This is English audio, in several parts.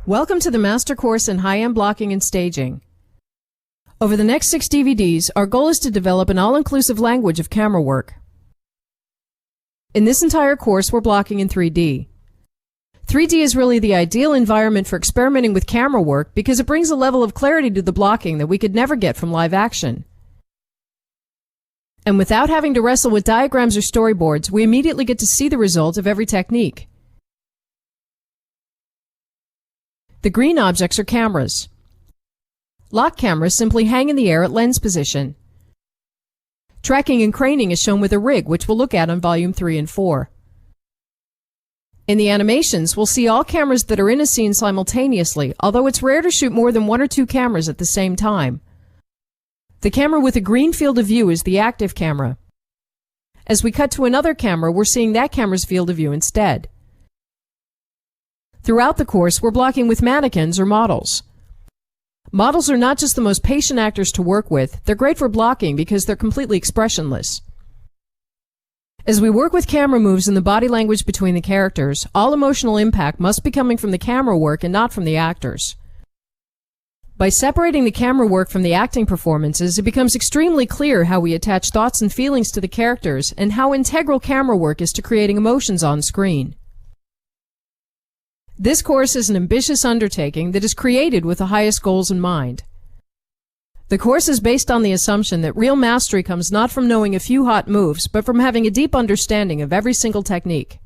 Welcome to the Master Course in High-End Blocking and Staging. Over the next 6 DVDs, our goal is to develop an all-inclusive language of camera work. In this entire course, we're blocking in 3D. 3D is really the ideal environment for experimenting with camera work because it brings a level of clarity to the blocking that we could never get from live action. And without having to wrestle with diagrams or storyboards, we immediately get to see the result of every technique. The green objects are cameras. Lock cameras simply hang in the air at lens position. Tracking and craning is shown with a rig, which we'll look at on volume 3 and 4. In the animations, we'll see all cameras that are in a scene simultaneously, although it's rare to shoot more than 1 or 2 cameras at the same time. The camera with a green field of view is the active camera. As we cut to another camera, we're seeing that camera's field of view instead. Throughout the course, we're blocking with mannequins or models. Models are not just the most patient actors to work with, they're great for blocking because they're completely expressionless. As we work with camera moves and the body language between the characters, all emotional impact must be coming from the camera work and not from the actors. By separating the camera work from the acting performances, it becomes extremely clear how we attach thoughts and feelings to the characters and how integral camera work is to creating emotions on screen. This course is an ambitious undertaking that is created with the highest goals in mind. The course is based on the assumption that real mastery comes not from knowing a few hot moves, but from having a deep understanding of every single technique.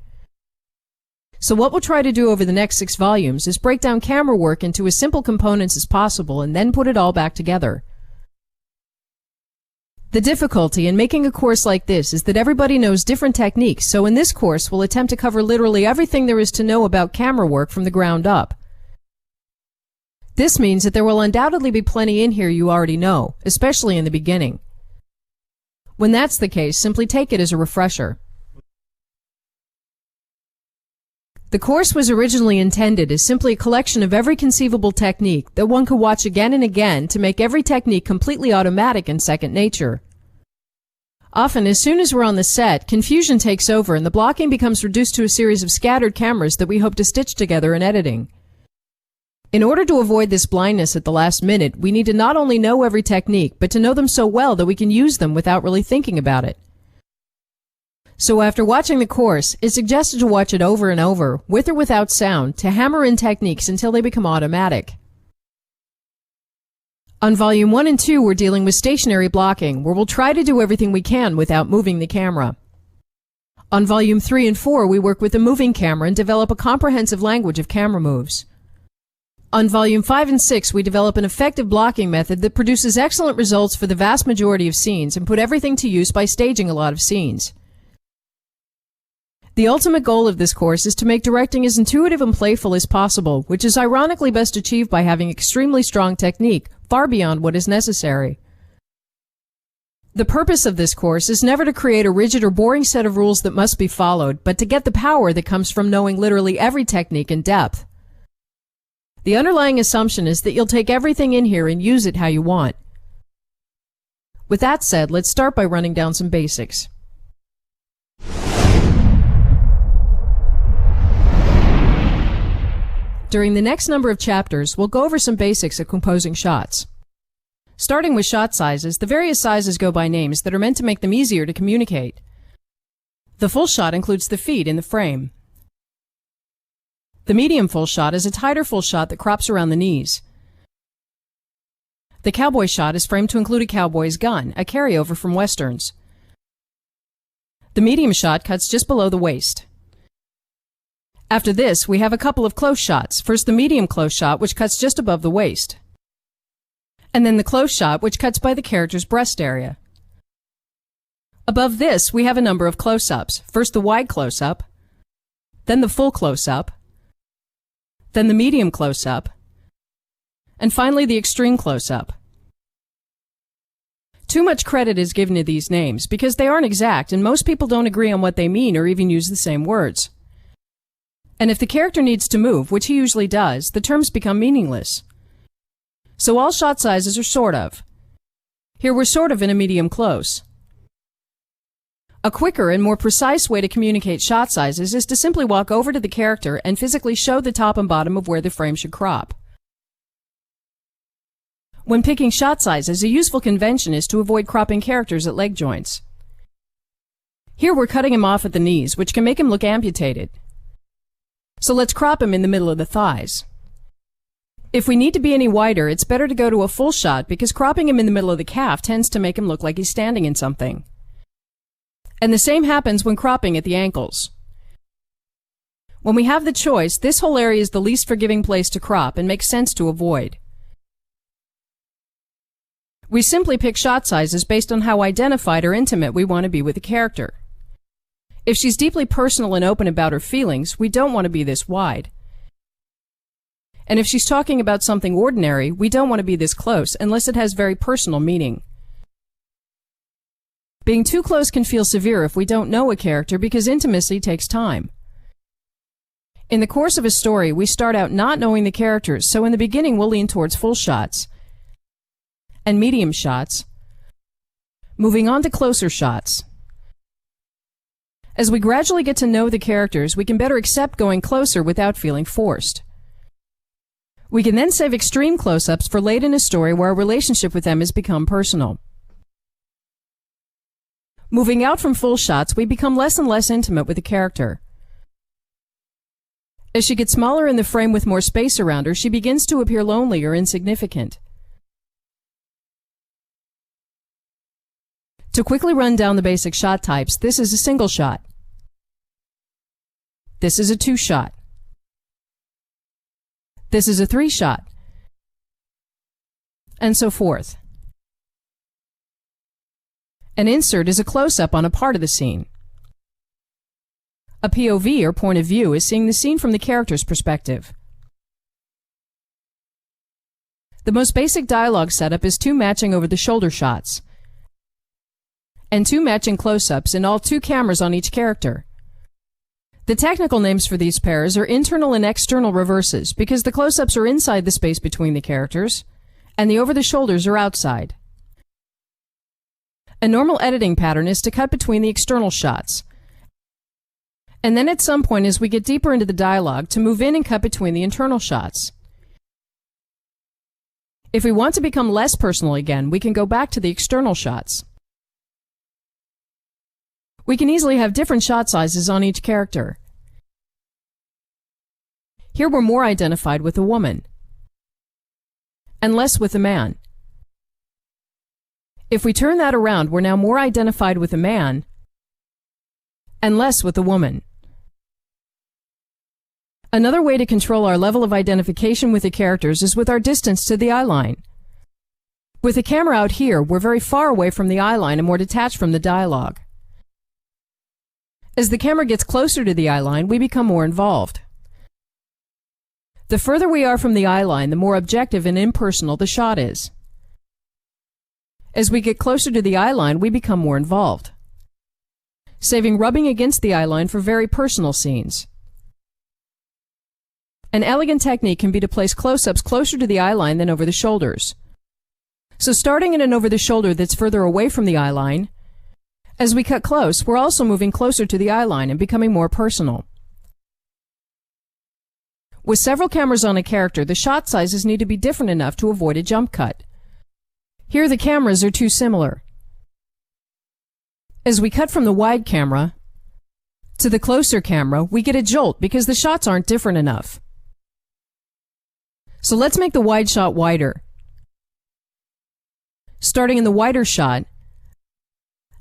So what we'll try to do over the next 6 volumes is break down camera work into as simple components as possible and then put it all back together. The difficulty in making a course like this is that everybody knows different techniques, so in this course we'll attempt to cover literally everything there is to know about camera work from the ground up. This means that there will undoubtedly be plenty in here you already know, especially in the beginning. When that's the case, simply take it as a refresher. The course was originally intended as simply a collection of every conceivable technique that one could watch again and again to make every technique completely automatic and second nature. Often, as soon as we're on the set, confusion takes over and the blocking becomes reduced to a series of scattered cameras that we hope to stitch together in editing. In order to avoid this blindness at the last minute, we need to not only know every technique, but to know them so well that we can use them without really thinking about it. So after watching the course, it's suggested to watch it over and over, with or without sound, to hammer in techniques until they become automatic. On Volume 1 and 2, we're dealing with stationary blocking, where we'll try to do everything we can without moving the camera. On Volume 3 and 4, we work with the moving camera and develop a comprehensive language of camera moves. On Volume 5 and 6, we develop an effective blocking method that produces excellent results for the vast majority of scenes and put everything to use by staging a lot of scenes. The ultimate goal of this course is to make directing as intuitive and playful as possible, which is ironically best achieved by having extremely strong technique, far beyond what is necessary. The purpose of this course is never to create a rigid or boring set of rules that must be followed, but to get the power that comes from knowing literally every technique in depth. The underlying assumption is that you'll take everything in here and use it how you want. With that said, let's start by running down some basics. During the next number of chapters, we'll go over some basics of composing shots. Starting with shot sizes, the various sizes go by names that are meant to make them easier to communicate. The full shot includes the feet in the frame. The medium full shot is a tighter full shot that crops around the knees. The cowboy shot is framed to include a cowboy's gun, a carryover from westerns. The medium shot cuts just below the waist. After this, we have a couple of close shots. First, the medium close shot, which cuts just above the waist. And then the close shot, which cuts by the character's breast area. Above this, we have a number of close-ups. First, the wide close-up, then the full close-up, then the medium close-up, and finally the extreme close-up. Too much credit is given to these names because they aren't exact and most people don't agree on what they mean or even use the same words. And if the character needs to move, which he usually does, the terms become meaningless. So all shot sizes are sort of. Here we're sort of in a medium close. A quicker and more precise way to communicate shot sizes is to simply walk over to the character and physically show the top and bottom of where the frame should crop. When picking shot sizes, a useful convention is to avoid cropping characters at leg joints. Here we're cutting him off at the knees, which can make him look amputated. So let's crop him in the middle of the thighs. If we need to be any wider, it's better to go to a full shot because cropping him in the middle of the calf tends to make him look like he's standing in something. And the same happens when cropping at the ankles. When we have the choice, this whole area is the least forgiving place to crop and makes sense to avoid. We simply pick shot sizes based on how identified or intimate we want to be with the character. If she's deeply personal and open about her feelings, we don't want to be this wide. And if she's talking about something ordinary, we don't want to be this close unless it has very personal meaning. Being too close can feel severe if we don't know a character because intimacy takes time. In the course of a story, we start out not knowing the characters, so in the beginning we'll lean towards full shots and medium shots, moving on to closer shots. As we gradually get to know the characters, we can better accept going closer without feeling forced. We can then save extreme close-ups for late in a story where our relationship with them has become personal. Moving out from full shots, we become less and less intimate with the character. As she gets smaller in the frame with more space around her, she begins to appear lonely or insignificant. To quickly run down the basic shot types, this is a single shot. This is a two shot. This is a three shot. And so forth. An insert is a close-up on a part of the scene. A POV, or point of view, is seeing the scene from the character's perspective. The most basic dialogue setup is two matching over-the-shoulder shots, and two matching close-ups, and all two cameras on each character. The technical names for these pairs are internal and external reverses, because the close-ups are inside the space between the characters, and the over-the-shoulders are outside. A normal editing pattern is to cut between the external shots, and then at some point as we get deeper into the dialogue to move in and cut between the internal shots. If we want to become less personal again, we can go back to the external shots. We can easily have different shot sizes on each character. Here we're more identified with the woman, and less with the man. If we turn that around, we're now more identified with the man and less with the woman. Another way to control our level of identification with the characters is with our distance to the eye line. With the camera out here, we're very far away from the eye line and more detached from the dialogue. As the camera gets closer to the eye line, we become more involved. The further we are from the eye line, the more objective and impersonal the shot is. As we get closer to the eye line, we become more involved, saving rubbing against the eye line for very personal scenes. An elegant technique can be to place close-ups closer to the eye line than over the shoulders. So starting at an over the shoulder that's further away from the eye line, as we cut close, we're also moving closer to the eye line and becoming more personal. With several cameras on a character, the shot sizes need to be different enough to avoid a jump cut. Here the cameras are too similar. As we cut from the wide camera to the closer camera, we get a jolt because the shots aren't different enough. So let's make the wide shot wider. Starting in the wider shot,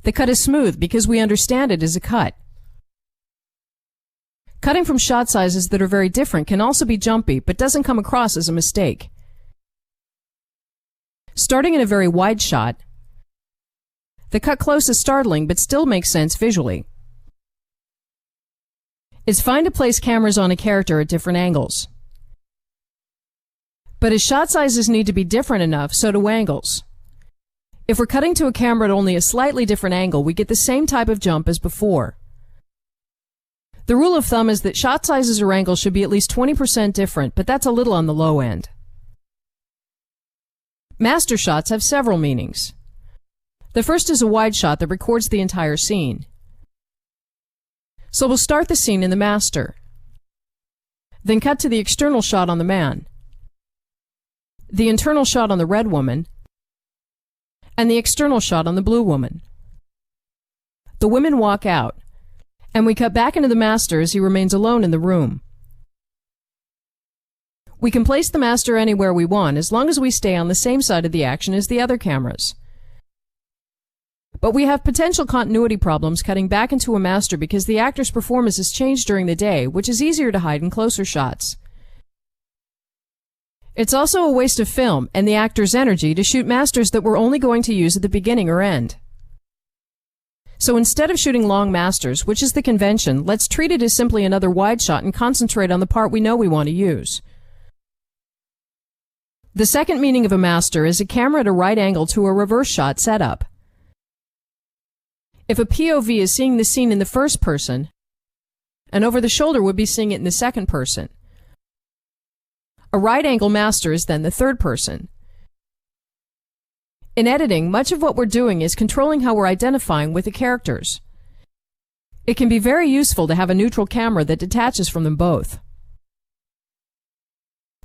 the cut is smooth because we understand it as a cut. Cutting from shot sizes that are very different can also be jumpy, but doesn't come across as a mistake. Starting in a very wide shot, the cut close is startling but still makes sense visually. It's fine to place cameras on a character at different angles. But as shot sizes need to be different enough, so do angles. If we're cutting to a camera at only a slightly different angle, we get the same type of jump as before. The rule of thumb is that shot sizes or angles should be at least 20% different, but that's a little on the low end. Master shots have several meanings. The first is a wide shot that records the entire scene. So we'll start the scene in the master, then cut to the external shot on the man, the internal shot on the red woman, and the external shot on the blue woman. The women walk out, and we cut back into the master as he remains alone in the room. We can place the master anywhere we want as long as we stay on the same side of the action as the other cameras. But we have potential continuity problems cutting back into a master because the actor's performance has changed during the day, which is easier to hide in closer shots. It's also a waste of film and the actor's energy to shoot masters that we're only going to use at the beginning or end. So instead of shooting long masters, which is the convention, let's treat it as simply another wide shot and concentrate on the part we know we want to use. The second meaning of a master is a camera at a right angle to a reverse shot setup. If a POV is seeing the scene in the first person, an over the shoulder would be seeing it in the second person. A right angle master is then the third person. In editing, much of what we're doing is controlling how we're identifying with the characters. It can be very useful to have a neutral camera that detaches from them both.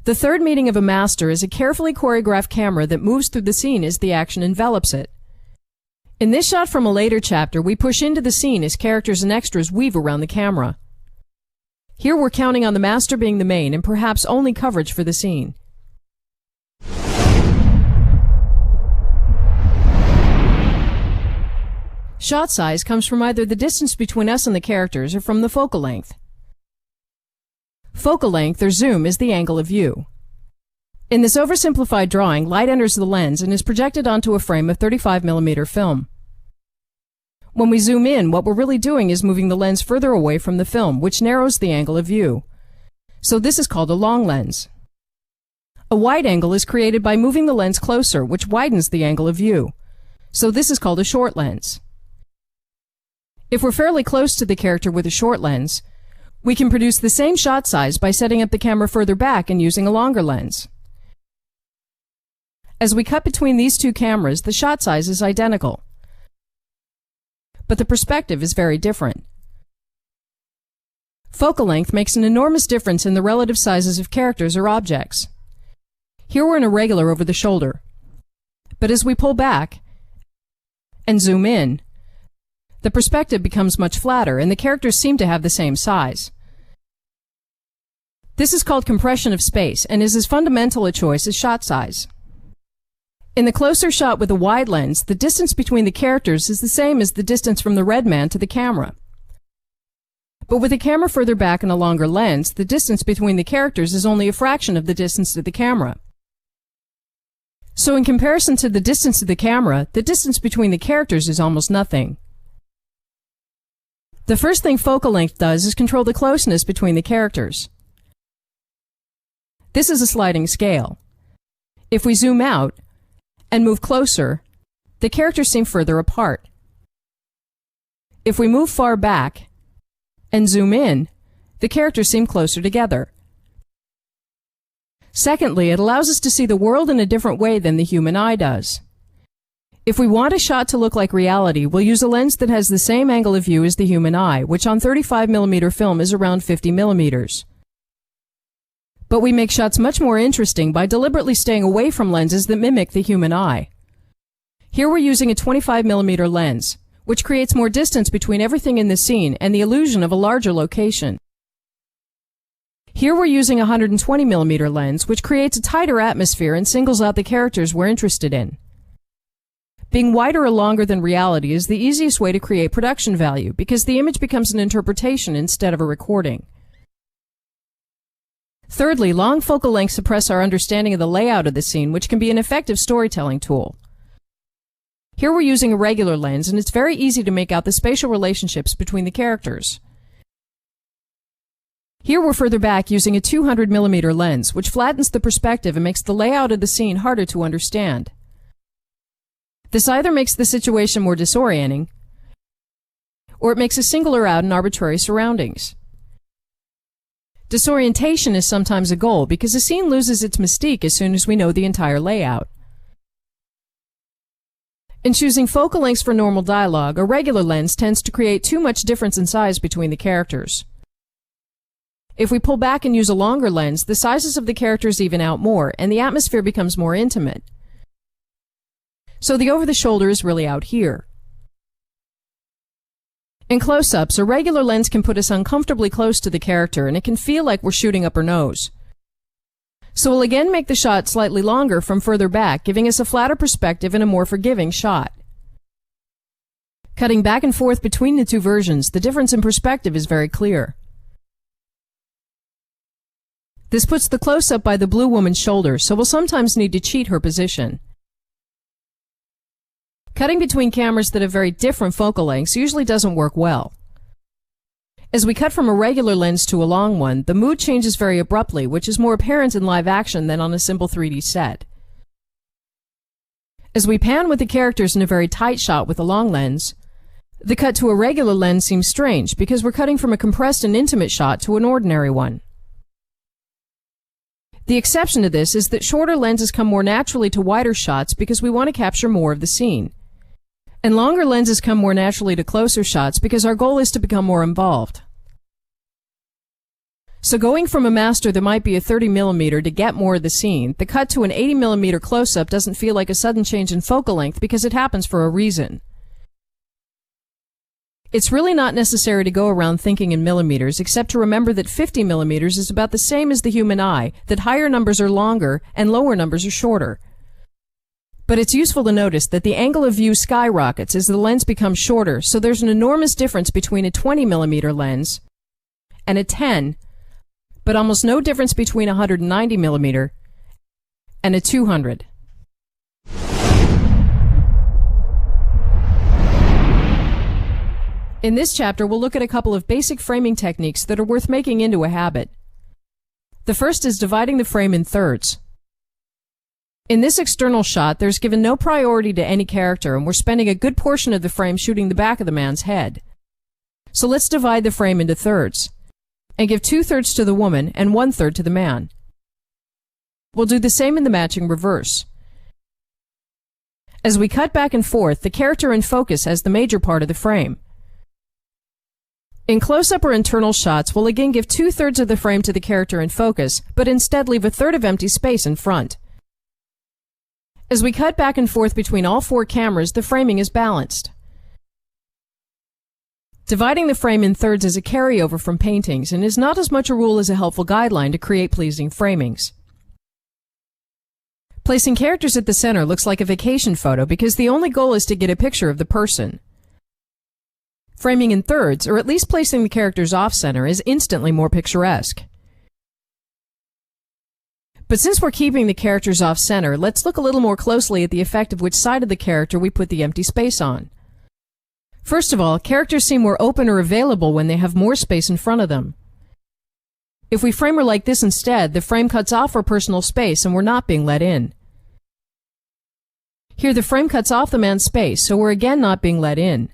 The third meaning of a master is a carefully choreographed camera that moves through the scene as the action envelops it. In this shot from a later chapter, we push into the scene as characters and extras weave around the camera. Here we're counting on the master being the main and perhaps only coverage for the scene. Shot size comes from either the distance between us and the characters or from the focal length. Focal length, or zoom, is the angle of view. In this oversimplified drawing, light enters the lens and is projected onto a frame of 35mm film. When we zoom in, what we're really doing is moving the lens further away from the film, which narrows the angle of view. So this is called a long lens. A wide angle is created by moving the lens closer, which widens the angle of view. So this is called a short lens. If we're fairly close to the character with a short lens, we can produce the same shot size by setting up the camera further back and using a longer lens. As we cut between these two cameras, the shot size is identical, but the perspective is very different. Focal length makes an enormous difference in the relative sizes of characters or objects. Here we're in a regular over the shoulder, but as we pull back and zoom in, the perspective becomes much flatter and the characters seem to have the same size. This is called compression of space and is as fundamental a choice as shot size. In the closer shot with a wide lens, the distance between the characters is the same as the distance from the red man to the camera. But with the camera further back and a longer lens, the distance between the characters is only a fraction of the distance to the camera. So in comparison to the distance to the camera, the distance between the characters is almost nothing. The first thing focal length does is control the closeness between the characters. This is a sliding scale. If we zoom out and move closer, the characters seem further apart. If we move far back and zoom in, the characters seem closer together. Secondly, it allows us to see the world in a different way than the human eye does. If we want a shot to look like reality, we'll use a lens that has the same angle of view as the human eye, which on 35mm film is around 50mm. But we make shots much more interesting by deliberately staying away from lenses that mimic the human eye. Here we're using a 25mm lens, which creates more distance between everything in the scene and the illusion of a larger location. Here we're using a 120mm lens, which creates a tighter atmosphere and singles out the characters we're interested in. Being wider or longer than reality is the easiest way to create production value because the image becomes an interpretation instead of a recording. Thirdly, long focal lengths suppress our understanding of the layout of the scene, which can be an effective storytelling tool. Here we're using a regular lens, and it's very easy to make out the spatial relationships between the characters. Here we're further back using a 200mm lens, which flattens the perspective and makes the layout of the scene harder to understand. This either makes the situation more disorienting, or it makes us single her out in arbitrary surroundings. Disorientation is sometimes a goal because a scene loses its mystique as soon as we know the entire layout. In choosing focal lengths for normal dialogue, a regular lens tends to create too much difference in size between the characters. If we pull back and use a longer lens, the sizes of the characters even out more, and the atmosphere becomes more intimate. So the over-the-shoulder is really out here. In close-ups, a regular lens can put us uncomfortably close to the character, and it can feel like we're shooting up her nose. So we'll again make the shot slightly longer from further back, giving us a flatter perspective and a more forgiving shot. Cutting back and forth between the two versions, the difference in perspective is very clear. This puts the close-up by the blue woman's shoulder, so we'll sometimes need to cheat her position. Cutting between cameras that have very different focal lengths usually doesn't work well. As we cut from a regular lens to a long one, the mood changes very abruptly, which is more apparent in live action than on a simple 3D set. As we pan with the characters in a very tight shot with a long lens, the cut to a regular lens seems strange because we're cutting from a compressed and intimate shot to an ordinary one. The exception to this is that shorter lenses come more naturally to wider shots because we want to capture more of the scene. And longer lenses come more naturally to closer shots because our goal is to become more involved. So going from a master that might be a 30mm to get more of the scene, the cut to an 80mm close-up doesn't feel like a sudden change in focal length because it happens for a reason. It's really not necessary to go around thinking in millimeters, except to remember that 50mm is about the same as the human eye, that higher numbers are longer and lower numbers are shorter. But it's useful to notice that the angle of view skyrockets as the lens becomes shorter, so there's an enormous difference between a 20mm lens and a 10, but almost no difference between a 190mm and a 200. In this chapter, we'll look at a couple of basic framing techniques that are worth making into a habit. The first is dividing the frame in thirds. In this external shot, there's given no priority to any character, and we're spending a good portion of the frame shooting the back of the man's head. So let's divide the frame into thirds, and give 2/3 to the woman and 1/3 to the man. We'll do the same in the matching reverse. As we cut back and forth, the character in focus has the major part of the frame. In close-up or internal shots, we'll again give 2/3 of the frame to the character in focus, but instead leave 1/3 of empty space in front. As we cut back and forth between all four cameras, the framing is balanced. Dividing the frame in thirds is a carryover from paintings and is not as much a rule as a helpful guideline to create pleasing framings. Placing characters at the center looks like a vacation photo because the only goal is to get a picture of the person. Framing in thirds, or at least placing the characters off-center, is instantly more picturesque. But since we're keeping the characters off-center, let's look a little more closely at the effect of which side of the character we put the empty space on. First of all, characters seem more open or available when they have more space in front of them. If we frame her like this instead, the frame cuts off her personal space and we're not being let in. Here the frame cuts off the man's space, so we're again not being let in.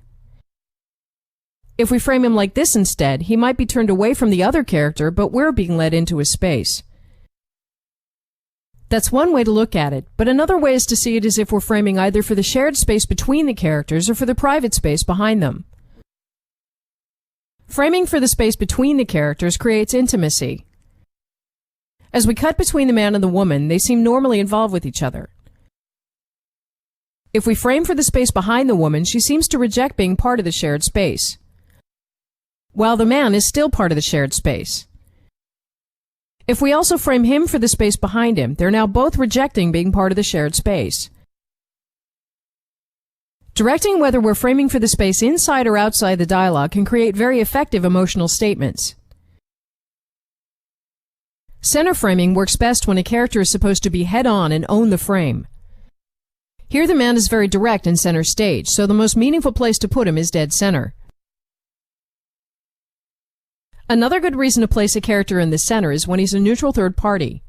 If we frame him like this instead, he might be turned away from the other character, but we're being let into his space. That's one way to look at it, but another way is to see it as if we're framing either for the shared space between the characters or for the private space behind them. Framing for the space between the characters creates intimacy. As we cut between the man and the woman, they seem normally involved with each other. If we frame for the space behind the woman, she seems to reject being part of the shared space, while the man is still part of the shared space. If we also frame him for the space behind him, they're now both rejecting being part of the shared space. Directing whether we're framing for the space inside or outside the dialogue can create very effective emotional statements. Center framing works best when a character is supposed to be head-on and own the frame. Here the man is very direct in center stage, so the most meaningful place to put him is dead center. Another good reason to place a character in the center is when he's a neutral third party.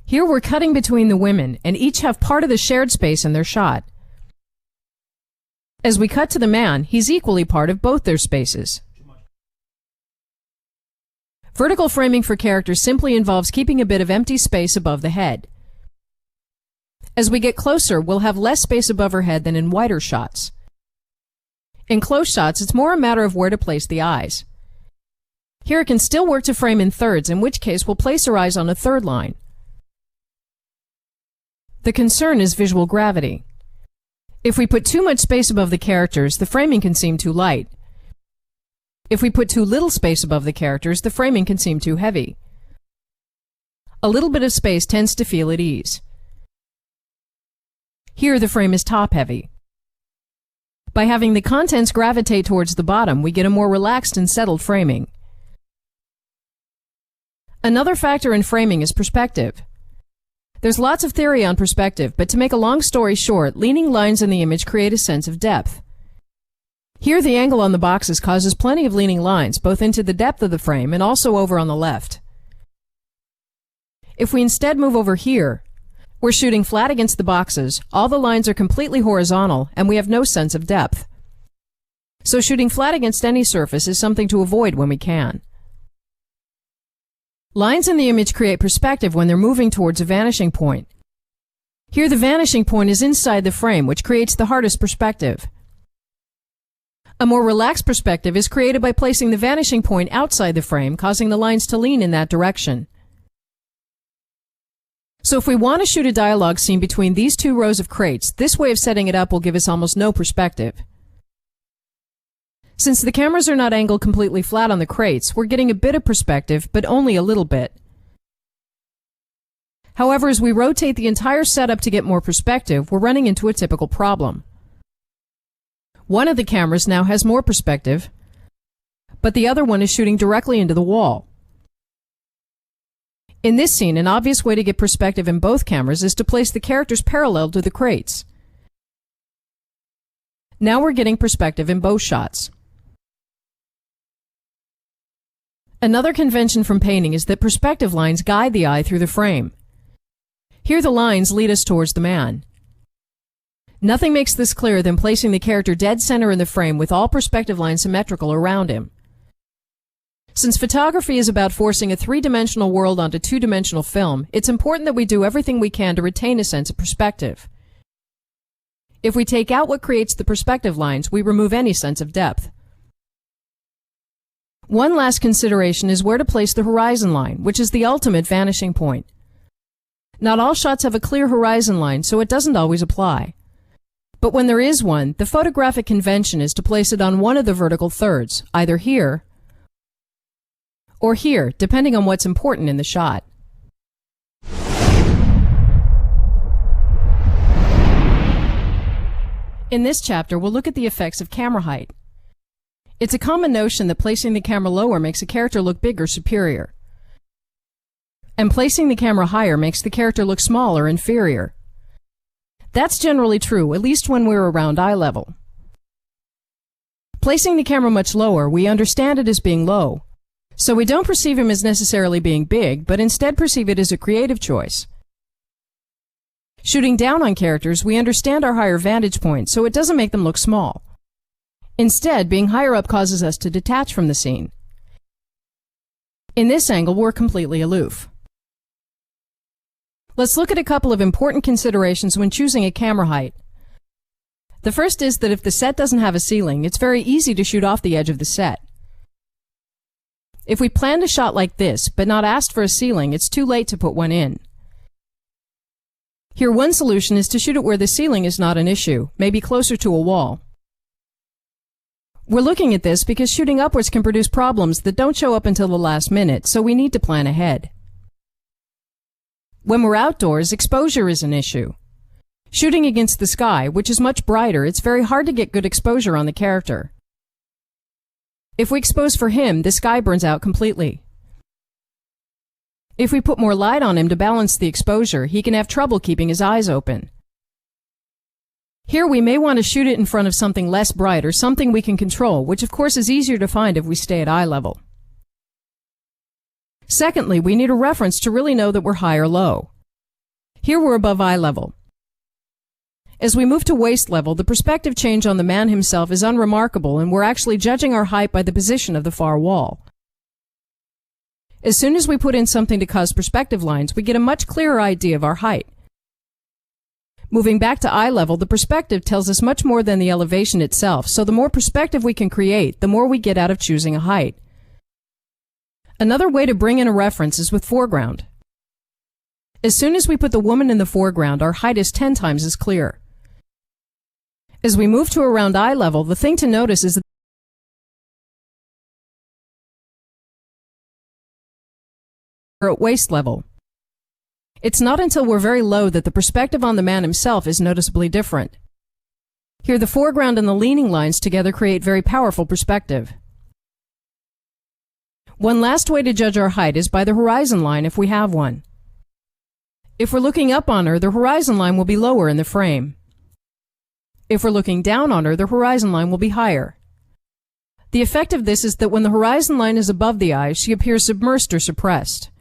Here we're cutting between the women, and each have part of the shared space in their shot. As we cut to the man, he's equally part of both their spaces. Vertical framing for characters simply involves keeping a bit of empty space above the head. As we get closer, we'll have less space above her head than in wider shots. In close shots, it's more a matter of where to place the eyes. Here it can still work to frame in thirds, in which case we'll place her eyes on a third line. The concern is visual gravity. If we put too much space above the characters, the framing can seem too light. If we put too little space above the characters, the framing can seem too heavy. A little bit of space tends to feel at ease. Here the frame is top-heavy. By having the contents gravitate towards the bottom, we get a more relaxed and settled framing. Another factor in framing is perspective. There's lots of theory on perspective, but to make a long story short, leaning lines in the image create a sense of depth. Here the angle on the boxes causes plenty of leaning lines, both into the depth of the frame and also over on the left. If we instead move over here, we're shooting flat against the boxes, all the lines are completely horizontal, and we have no sense of depth. So shooting flat against any surface is something to avoid when we can. Lines in the image create perspective when they're moving towards a vanishing point. Here the vanishing point is inside the frame, which creates the hardest perspective. A more relaxed perspective is created by placing the vanishing point outside the frame, causing the lines to lean in that direction. So if we want to shoot a dialogue scene between these two rows of crates, this way of setting it up will give us almost no perspective. Since the cameras are not angled completely flat on the crates, we're getting a bit of perspective, but only a little bit. However, as we rotate the entire setup to get more perspective, we're running into a typical problem. One of the cameras now has more perspective, but the other one is shooting directly into the wall. In this scene, an obvious way to get perspective in both cameras is to place the characters parallel to the crates. Now we're getting perspective in both shots. Another convention from painting is that perspective lines guide the eye through the frame. Here the lines lead us towards the man. Nothing makes this clearer than placing the character dead center in the frame with all perspective lines symmetrical around him. Since photography is about forcing a three-dimensional world onto two-dimensional film, it's important that we do everything we can to retain a sense of perspective. If we take out what creates the perspective lines, we remove any sense of depth. One last consideration is where to place the horizon line, which is the ultimate vanishing point. Not all shots have a clear horizon line, so it doesn't always apply. But when there is one, the photographic convention is to place it on one of the vertical thirds, either here or here, depending on what's important in the shot. In this chapter, we'll look at the effects of camera height. It's a common notion that placing the camera lower makes a character look big or superior, and placing the camera higher makes the character look small or inferior. That's generally true, at least when we're around eye level. Placing the camera much lower, we understand it as being low, so we don't perceive him as necessarily being big, but instead perceive it as a creative choice. Shooting down on characters, we understand our higher vantage point, so it doesn't make them look small. Instead, being higher up causes us to detach from the scene. In this angle, we're completely aloof. Let's look at a couple of important considerations when choosing a camera height. The first is that if the set doesn't have a ceiling, it's very easy to shoot off the edge of the set. If we planned a shot like this, but not asked for a ceiling, it's too late to put one in. Here, one solution is to shoot it where the ceiling is not an issue, maybe closer to a wall. We're looking at this because shooting upwards can produce problems that don't show up until the last minute, so we need to plan ahead. When we're outdoors, exposure is an issue. Shooting against the sky, which is much brighter, it's very hard to get good exposure on the character. If we expose for him, the sky burns out completely. If we put more light on him to balance the exposure, he can have trouble keeping his eyes open. Here we may want to shoot it in front of something less bright or something we can control, which of course is easier to find if we stay at eye level. Secondly, we need a reference to really know that we're high or low. Here we're above eye level. As we move to waist level, the perspective change on the man himself is unremarkable, and we're actually judging our height by the position of the far wall. As soon as we put in something to cause perspective lines, we get a much clearer idea of our height. Moving back to eye level, the perspective tells us much more than the elevation itself, so the more perspective we can create, the more we get out of choosing a height. Another way to bring in a reference is with foreground. As soon as we put the woman in the foreground, our height is 10 times as clear. As we move to around eye level, the thing to notice is that we're at waist level. It's not until we're very low that the perspective on the man himself is noticeably different. Here, the foreground and the leaning lines together create very powerful perspective. One last way to judge our height is by the horizon line if we have one. If we're looking up on her, the horizon line will be lower in the frame. If we're looking down on her, the horizon line will be higher. The effect of this is that when the horizon line is above the eye, she appears submersed or suppressed.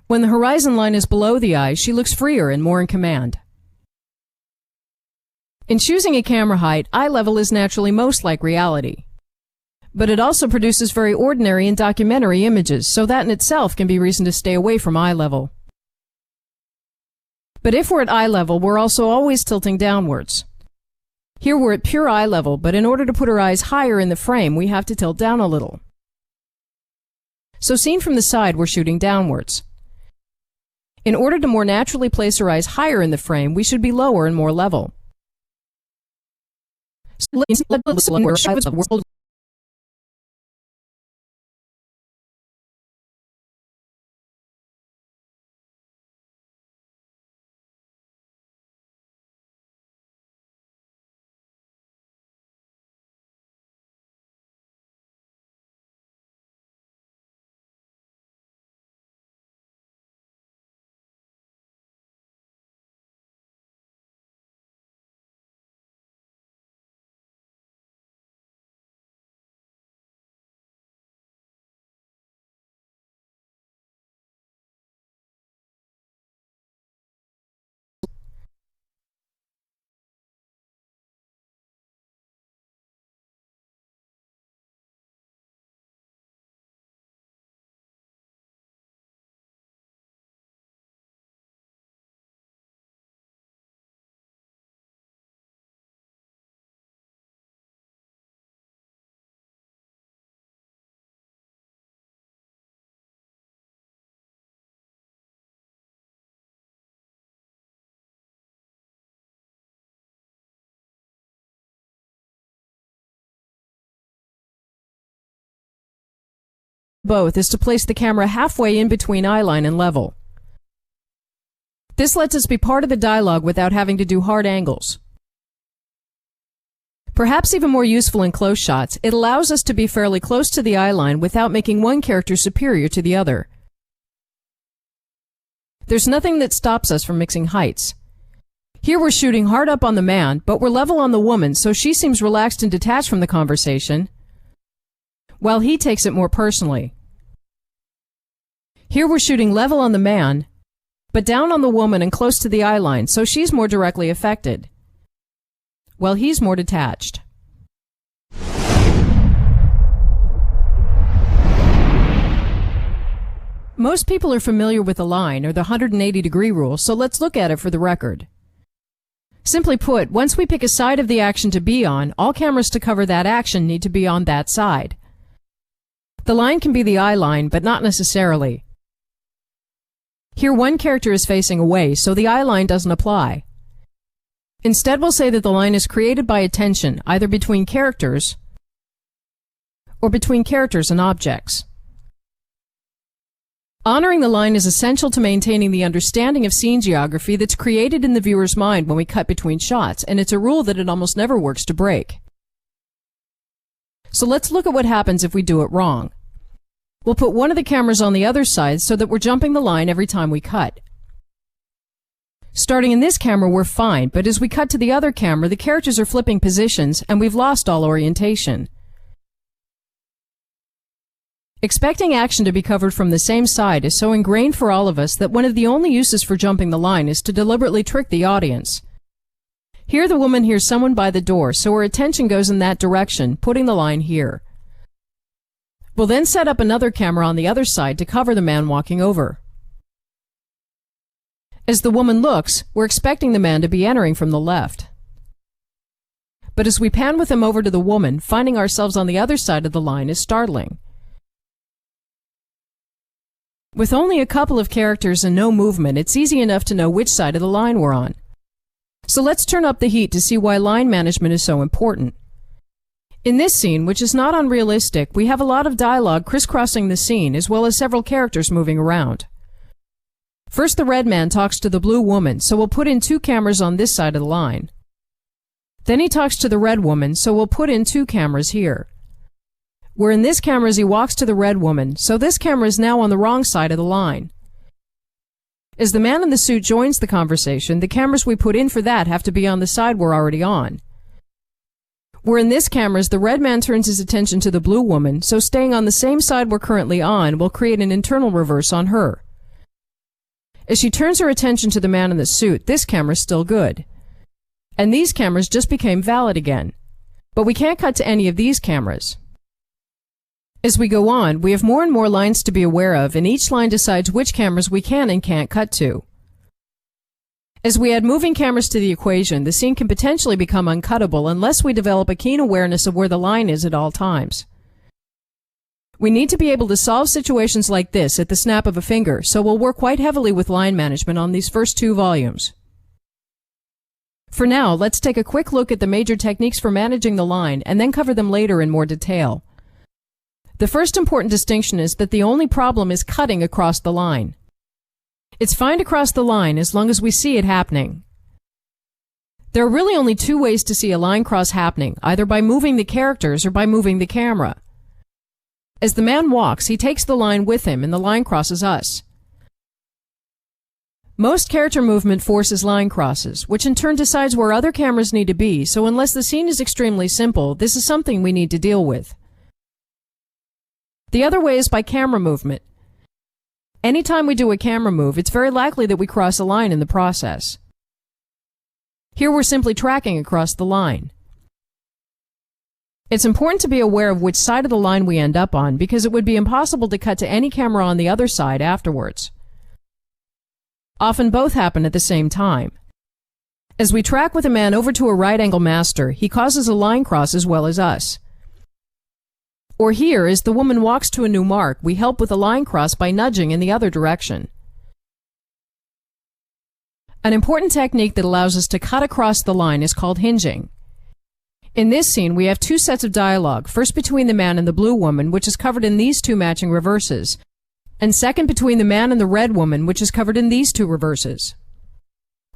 When the horizon line is below the eye, she looks freer and more in command. In choosing a camera height, eye level is naturally most like reality. But it also produces very ordinary and documentary images, so that in itself can be reason to stay away from eye level. But if we're at eye level, we're also always tilting downwards. Here we're at pure eye level, but in order to put our eyes higher in the frame, we have to tilt down a little. So seen from the side, we're shooting downwards. In order to more naturally place our eyes higher in the frame, we should be lower and more level. Both is to place the camera halfway in between eyeline and level. This lets us be part of the dialogue without having to do hard angles. Perhaps even more useful in close shots, it allows us to be fairly close to the eyeline without making one character superior to the other. There's nothing that stops us from mixing heights. Here we're shooting hard up on the man, but we're level on the woman, so she seems relaxed and detached from the conversation, while he takes it more personally. Here we're shooting level on the man, but down on the woman and close to the eyeline, so she's more directly affected, while he's more detached. Most people are familiar with the line, or the 180-degree rule, so let's look at it for the record. Simply put, once we pick a side of the action to be on, all cameras to cover that action need to be on that side. The line can be the eye line, but not necessarily. Here one character is facing away, so the eye line doesn't apply. Instead, we'll say that the line is created by attention, either between characters or between characters and objects. Honoring the line is essential to maintaining the understanding of scene geography that's created in the viewer's mind when we cut between shots, and it's a rule that it almost never works to break. So let's look at what happens if we do it wrong. We'll put one of the cameras on the other side so that we're jumping the line every time we cut. Starting in this camera, we're fine, but as we cut to the other camera, the characters are flipping positions and we've lost all orientation. Expecting action to be covered from the same side is so ingrained for all of us that one of the only uses for jumping the line is to deliberately trick the audience. Here the woman hears someone by the door, so her attention goes in that direction, putting the line here. We'll then set up another camera on the other side to cover the man walking over. As the woman looks, we're expecting the man to be entering from the left. But as we pan with him over to the woman, finding ourselves on the other side of the line is startling. With only a couple of characters and no movement, it's easy enough to know which side of the line we're on. So let's turn up the heat to see why line management is so important. In this scene, which is not unrealistic, we have a lot of dialogue crisscrossing the scene as well as several characters moving around. First, the red man talks to the blue woman, so we'll put in two cameras on this side of the line. Then he talks to the red woman, so we'll put in two cameras here. Where in this camera as he walks to the red woman, so this camera is now on the wrong side of the line. As the man in the suit joins the conversation, the cameras we put in for that have to be on the side we're already on. Where in this camera as the red man turns his attention to the blue woman, so staying on the same side we're currently on will create an internal reverse on her. As she turns her attention to the man in the suit, this camera's still good. And these cameras just became valid again. But we can't cut to any of these cameras. As we go on, we have more and more lines to be aware of, and each line decides which cameras we can and can't cut to. As we add moving cameras to the equation, the scene can potentially become uncuttable unless we develop a keen awareness of where the line is at all times. We need to be able to solve situations like this at the snap of a finger, so we'll work quite heavily with line management on these first two volumes. For now, let's take a quick look at the major techniques for managing the line and then cover them later in more detail. The first important distinction is that the only problem is cutting across the line. It's fine to cross the line as long as we see it happening. There are really only two ways to see a line cross happening, either by moving the characters or by moving the camera. As the man walks, he takes the line with him and the line crosses us. Most character movement forces line crosses, which in turn decides where other cameras need to be, so unless the scene is extremely simple, this is something we need to deal with. The other way is by camera movement. Anytime we do a camera move, it's very likely that we cross a line in the process. Here we're simply tracking across the line. It's important to be aware of which side of the line we end up on, because it would be impossible to cut to any camera on the other side afterwards. Often both happen at the same time. As we track with a man over to a right-angle master, he causes a line cross as well as us. Or here, as the woman walks to a new mark, we help with a line cross by nudging in the other direction. An important technique that allows us to cut across the line is called hinging. In this scene, we have two sets of dialogue, first between the man and the blue woman, which is covered in these two matching reverses, and second between the man and the red woman, which is covered in these two reverses.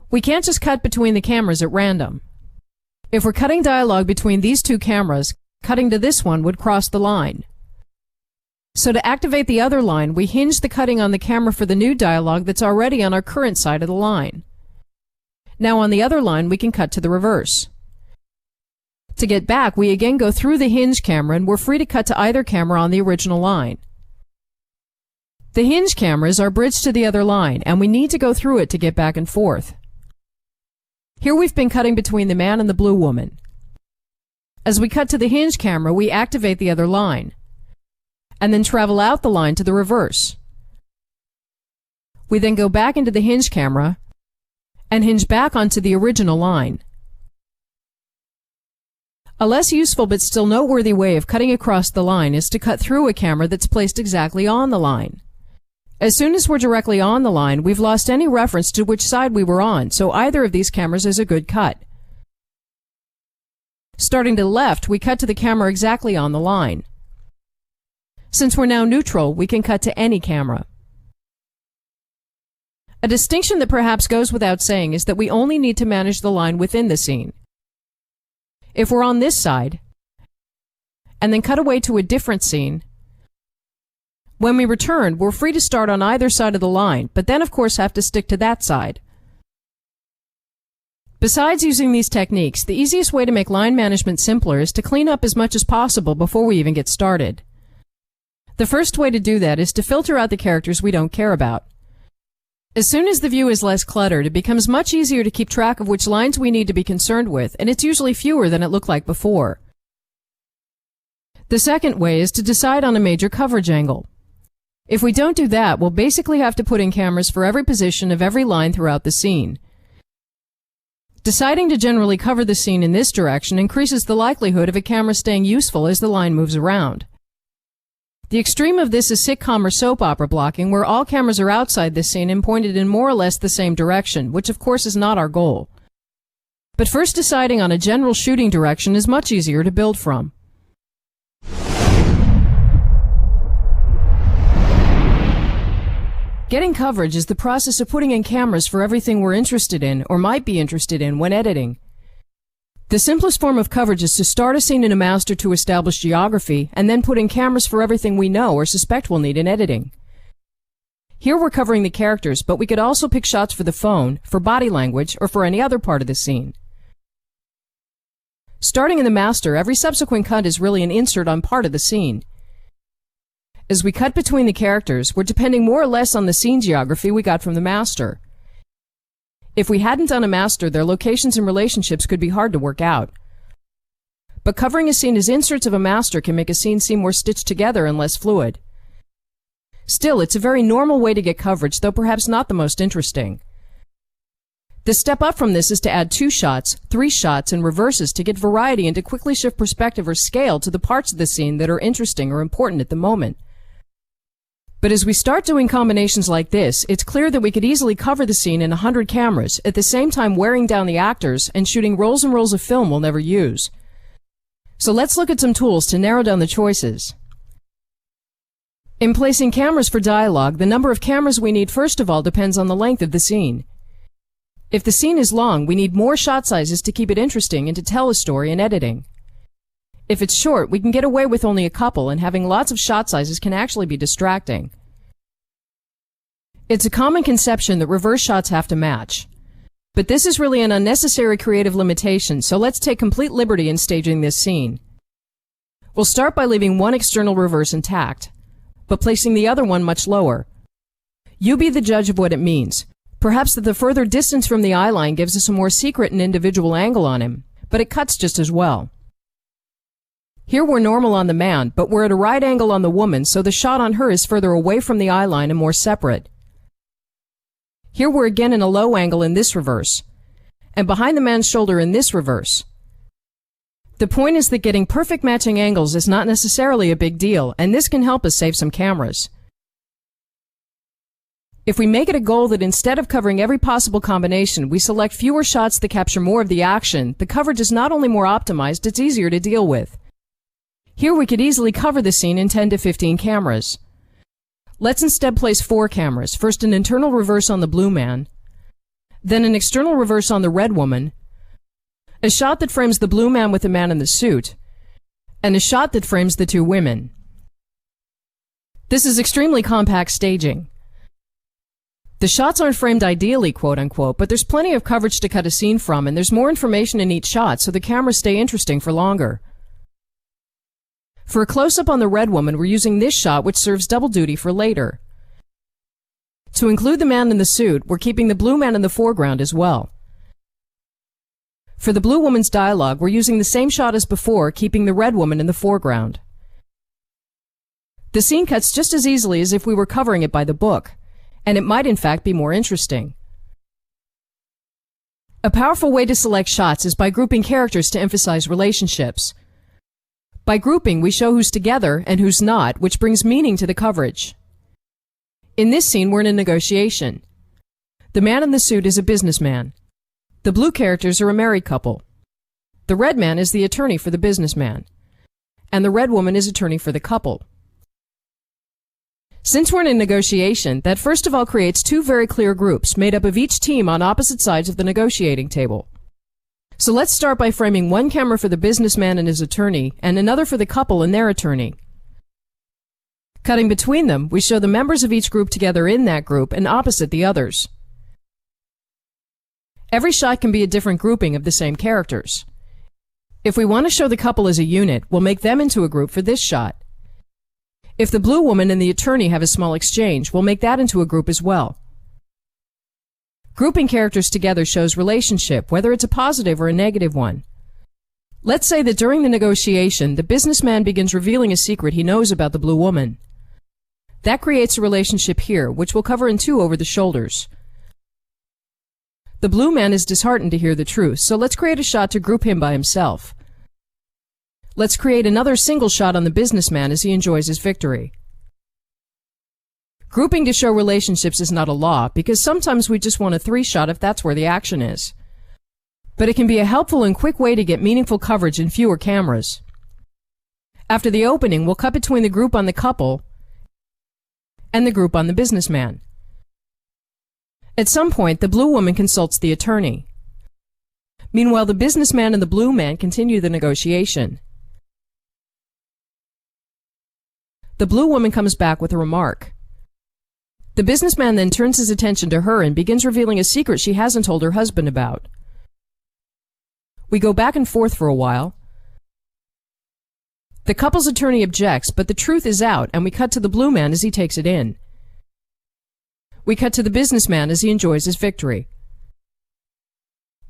We can't just cut between the cameras at random. If we're cutting dialogue between these two cameras, cutting to this one would cross the line. So to activate the other line, we hinge the cutting on the camera for the new dialogue that's already on our current side of the line. Now on the other line, we can cut to the reverse. To get back, we again go through the hinge camera and we're free to cut to either camera on the original line. The hinge camera is our bridge to the other line, and we need to go through it to get back and forth. Here we've been cutting between the man and the blue woman. As we cut to the hinge camera, we activate the other line, and then travel out the line to the reverse. We then go back into the hinge camera, and hinge back onto the original line. A less useful but still noteworthy way of cutting across the line is to cut through a camera that's placed exactly on the line. As soon as we're directly on the line, we've lost any reference to which side we were on, so either of these cameras is a good cut. Starting to the left, we cut to the camera exactly on the line. Since we're now neutral, we can cut to any camera. A distinction that perhaps goes without saying is that we only need to manage the line within the scene. If we're on this side, and then cut away to a different scene, when we return, we're free to start on either side of the line, but then of course have to stick to that side. Besides using these techniques, the easiest way to make line management simpler is to clean up as much as possible before we even get started. The first way to do that is to filter out the characters we don't care about. As soon as the view is less cluttered, it becomes much easier to keep track of which lines we need to be concerned with, and it's usually fewer than it looked like before. The second way is to decide on a major coverage angle. If we don't do that, we'll basically have to put in cameras for every position of every line throughout the scene. Deciding to generally cover the scene in this direction increases the likelihood of a camera staying useful as the line moves around. The extreme of this is sitcom or soap opera blocking, where all cameras are outside the scene and pointed in more or less the same direction, which of course is not our goal. But first deciding on a general shooting direction is much easier to build from. Getting coverage is the process of putting in cameras for everything we're interested in or might be interested in when editing. The simplest form of coverage is to start a scene in a master to establish geography and then put in cameras for everything we know or suspect we'll need in editing. Here we're covering the characters, but we could also pick shots for the phone, for body language, or for any other part of the scene. Starting in the master, every subsequent cut is really an insert on part of the scene. As we cut between the characters, we're depending more or less on the scene geography we got from the master. If we hadn't done a master, their locations and relationships could be hard to work out. But covering a scene as inserts of a master can make a scene seem more stitched together and less fluid. Still, it's a very normal way to get coverage, though perhaps not the most interesting. The step up from this is to add 2 shots, 3 shots, and reverses to get variety and to quickly shift perspective or scale to the parts of the scene that are interesting or important at the moment. But as we start doing combinations like this, it's clear that we could easily cover the scene in 100 cameras, at the same time wearing down the actors and shooting rolls and rolls of film we'll never use. So let's look at some tools to narrow down the choices. In placing cameras for dialogue, the number of cameras we need first of all depends on the length of the scene. If the scene is long, we need more shot sizes to keep it interesting and to tell a story in editing. If it's short, we can get away with only a couple, and having lots of shot sizes can actually be distracting. It's a common conception that reverse shots have to match. But this is really an unnecessary creative limitation, so let's take complete liberty in staging this scene. We'll start by leaving one external reverse intact, but placing the other one much lower. You be the judge of what it means. Perhaps that the further distance from the eye line gives us a more secret and individual angle on him, but it cuts just as well. Here we're normal on the man, but we're at a right angle on the woman, so the shot on her is further away from the eye line and more separate. Here we're again in a low angle in this reverse, and behind the man's shoulder in this reverse. The point is that getting perfect matching angles is not necessarily a big deal, and this can help us save some cameras. If we make it a goal that instead of covering every possible combination, we select fewer shots that capture more of the action, the coverage is not only more optimized, it's easier to deal with. Here we could easily cover the scene in 10 to 15 cameras. Let's instead place 4 cameras, first an internal reverse on the blue man, then an external reverse on the red woman, a shot that frames the blue man with the man in the suit, and a shot that frames the 2 women. This is extremely compact staging. The shots aren't framed ideally, quote-unquote, but there's plenty of coverage to cut a scene from, and there's more information in each shot, so the cameras stay interesting for longer. For a close-up on the red woman, we're using this shot, which serves double duty for later. To include the man in the suit, we're keeping the blue man in the foreground as well. For the blue woman's dialogue, we're using the same shot as before, keeping the red woman in the foreground. The scene cuts just as easily as if we were covering it by the book, and it might in fact be more interesting. A powerful way to select shots is by grouping characters to emphasize relationships. By grouping, we show who's together and who's not, which brings meaning to the coverage. In this scene, we're in a negotiation. The man in the suit is a businessman. The blue characters are a married couple. The red man is the attorney for the businessman, and the red woman is attorney for the couple. Since we're in a negotiation, that first of all creates two very clear groups made up of each team on opposite sides of the negotiating table. So let's start by framing one camera for the businessman and his attorney, and another for the couple and their attorney. Cutting between them, we show the members of each group together in that group and opposite the others. Every shot can be a different grouping of the same characters. If we want to show the couple as a unit, we'll make them into a group for this shot. If the blue woman and the attorney have a small exchange, we'll make that into a group as well. Grouping characters together shows relationship, whether it's a positive or a negative one. Let's say that during the negotiation, the businessman begins revealing a secret he knows about the blue woman. That creates a relationship here, which we'll cover in two over the shoulders. The blue man is disheartened to hear the truth, so let's create a shot to group him by himself. Let's create another single shot on the businessman as he enjoys his victory. Grouping to show relationships is not a law, because sometimes we just want a three-shot if that's where the action is. But it can be a helpful and quick way to get meaningful coverage in fewer cameras. After the opening, we'll cut between the group on the couple and the group on the businessman. At some point, the blue woman consults the attorney. Meanwhile, the businessman and the blue man continue the negotiation. The blue woman comes back with a remark. The businessman then turns his attention to her and begins revealing a secret she hasn't told her husband about. We go back and forth for a while. The couple's attorney objects, but the truth is out, and we cut to the blue man as he takes it in. We cut to the businessman as he enjoys his victory.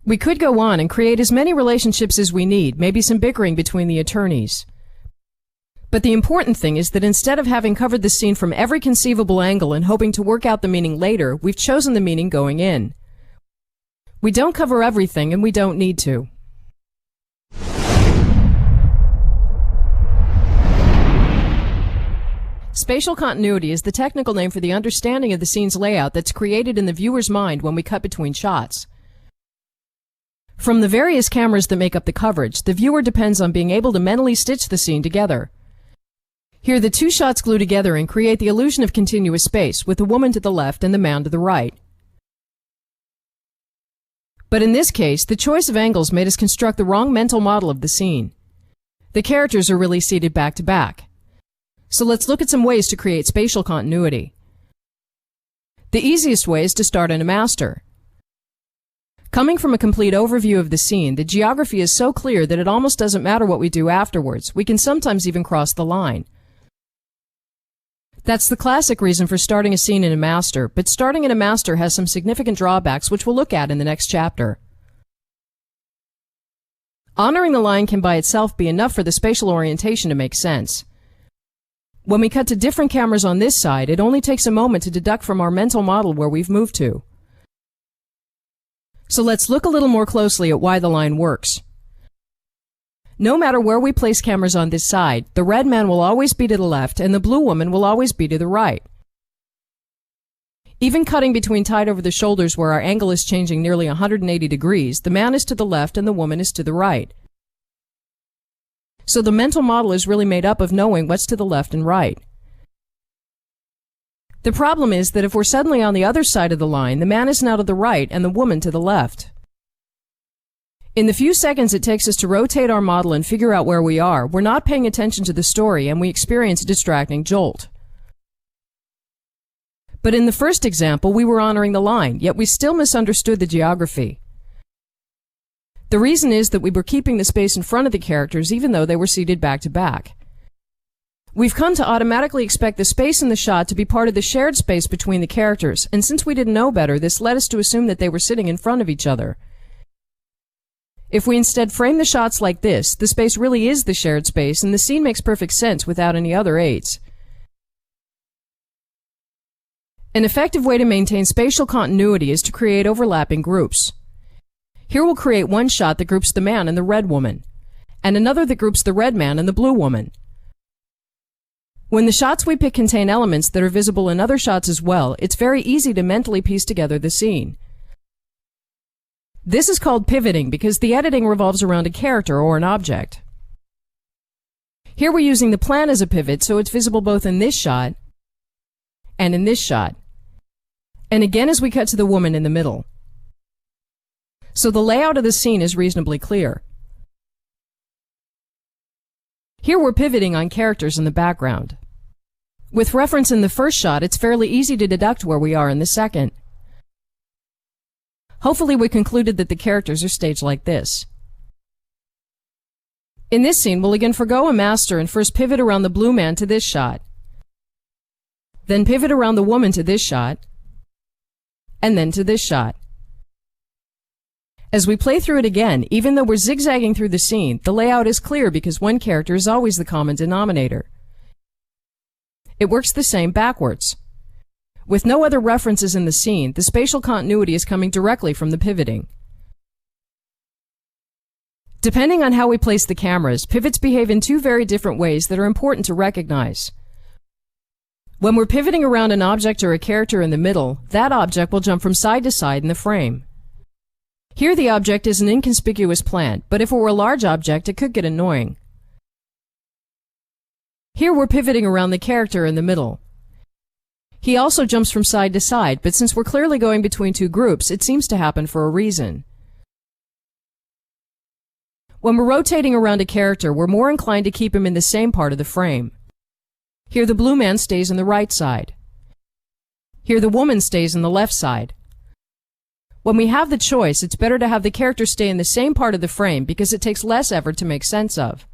We could go on and create as many relationships as we need, maybe some bickering between the attorneys. But the important thing is that instead of having covered the scene from every conceivable angle and hoping to work out the meaning later, we've chosen the meaning going in. We don't cover everything, and we don't need to. Spatial continuity is the technical name for the understanding of the scene's layout that's created in the viewer's mind when we cut between shots. From the various cameras that make up the coverage, the viewer depends on being able to mentally stitch the scene together. Here, the two shots glue together and create the illusion of continuous space, with the woman to the left and the man to the right. But in this case, the choice of angles made us construct the wrong mental model of the scene. The characters are really seated back to back. So let's look at some ways to create spatial continuity. The easiest way is to start in a master. Coming from a complete overview of the scene, the geography is so clear that it almost doesn't matter what we do afterwards. We can sometimes even cross the line. That's the classic reason for starting a scene in a master, but starting in a master has some significant drawbacks which we'll look at in the next chapter. Honoring the line can by itself be enough for the spatial orientation to make sense. When we cut to different cameras on this side, it only takes a moment to deduct from our mental model where we've moved to. So let's look a little more closely at why the line works. No matter where we place cameras on this side, the red man will always be to the left and the blue woman will always be to the right. Even cutting between tied over the shoulders where our angle is changing nearly 180 degrees, the man is to the left and the woman is to the right. So the mental model is really made up of knowing what's to the left and right. The problem is that if we're suddenly on the other side of the line, the man is now to the right and the woman to the left. In the few seconds it takes us to rotate our model and figure out where we are, we're not paying attention to the story and we experience a distracting jolt. But in the first example, we were honoring the line, yet we still misunderstood the geography. The reason is that we were keeping the space in front of the characters even though they were seated back to back. We've come to automatically expect the space in the shot to be part of the shared space between the characters, and since we didn't know better, this led us to assume that they were sitting in front of each other. If we instead frame the shots like this, the space really is the shared space, and the scene makes perfect sense without any other aids. An effective way to maintain spatial continuity is to create overlapping groups. Here we'll create one shot that groups the man and the red woman, and another that groups the red man and the blue woman. When the shots we pick contain elements that are visible in other shots as well, it's very easy to mentally piece together the scene. This is called pivoting because the editing revolves around a character or an object. Here we're using the plan as a pivot, so it's visible both in this shot and in this shot, and again as we cut to the woman in the middle. So the layout of the scene is reasonably clear. Here we're pivoting on characters in the background. With reference in the first shot, it's fairly easy to deduct where we are in the second. Hopefully we concluded that the characters are staged like this. In this scene, we'll again forgo a master and first pivot around the blue man to this shot. Then pivot around the woman to this shot, and then to this shot. As we play through it again, even though we're zigzagging through the scene, the layout is clear because one character is always the common denominator. It works the same backwards. With no other references in the scene, the spatial continuity is coming directly from the pivoting. Depending on how we place the cameras, pivots behave in two very different ways that are important to recognize. When we're pivoting around an object or a character in the middle, that object will jump from side to side in the frame. Here the object is an inconspicuous plant, but if it were a large object, it could get annoying. Here we're pivoting around the character in the middle. He also jumps from side to side, but since we're clearly going between two groups, it seems to happen for a reason. When we're rotating around a character, we're more inclined to keep him in the same part of the frame. Here the blue man stays on the right side. Here the woman stays on the left side. When we have the choice, it's better to have the character stay in the same part of the frame because it takes less effort to make sense of.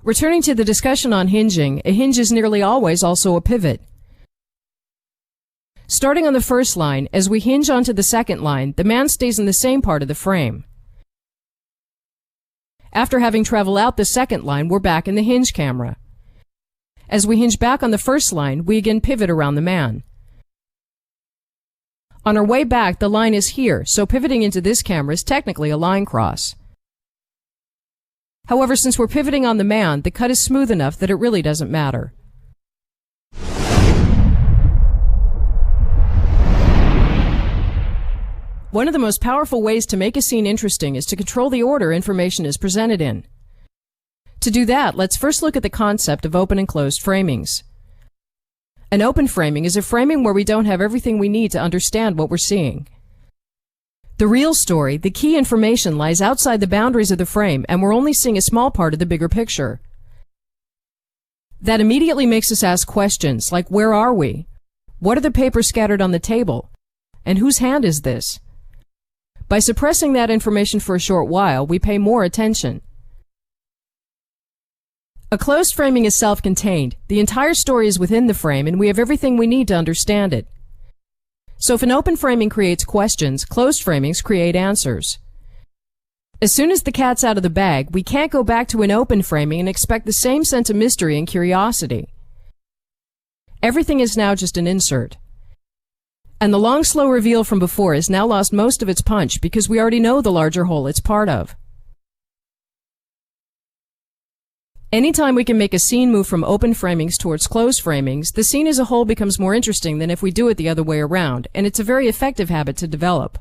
Returning to the discussion on hinging, a hinge is nearly always also a pivot. Starting on the first line, as we hinge onto the second line, the man stays in the same part of the frame. After having traveled out the second line, we're back in the hinge camera. As we hinge back on the first line, we again pivot around the man. On our way back, the line is here, so pivoting into this camera is technically a line cross. However, since we're pivoting on the man, the cut is smooth enough that it really doesn't matter. One of the most powerful ways to make a scene interesting is to control the order information is presented in. To do that, let's first look at the concept of open and closed framings. An open framing is a framing where we don't have everything we need to understand what we're seeing. The real story, the key information, lies outside the boundaries of the frame, and we're only seeing a small part of the bigger picture. That immediately makes us ask questions like, where are we? What are the papers scattered on the table? And whose hand is this? By suppressing that information for a short while, we pay more attention. A closed framing is self-contained. The entire story is within the frame, and we have everything we need to understand it. So if an open framing creates questions, closed framings create answers. As soon as the cat's out of the bag, we can't go back to an open framing and expect the same sense of mystery and curiosity. Everything is now just an insert. And the long, slow reveal from before has now lost most of its punch because we already know the larger whole it's part of. Anytime we can make a scene move from open framings towards closed framings, the scene as a whole becomes more interesting than if we do it the other way around, and it's a very effective habit to develop.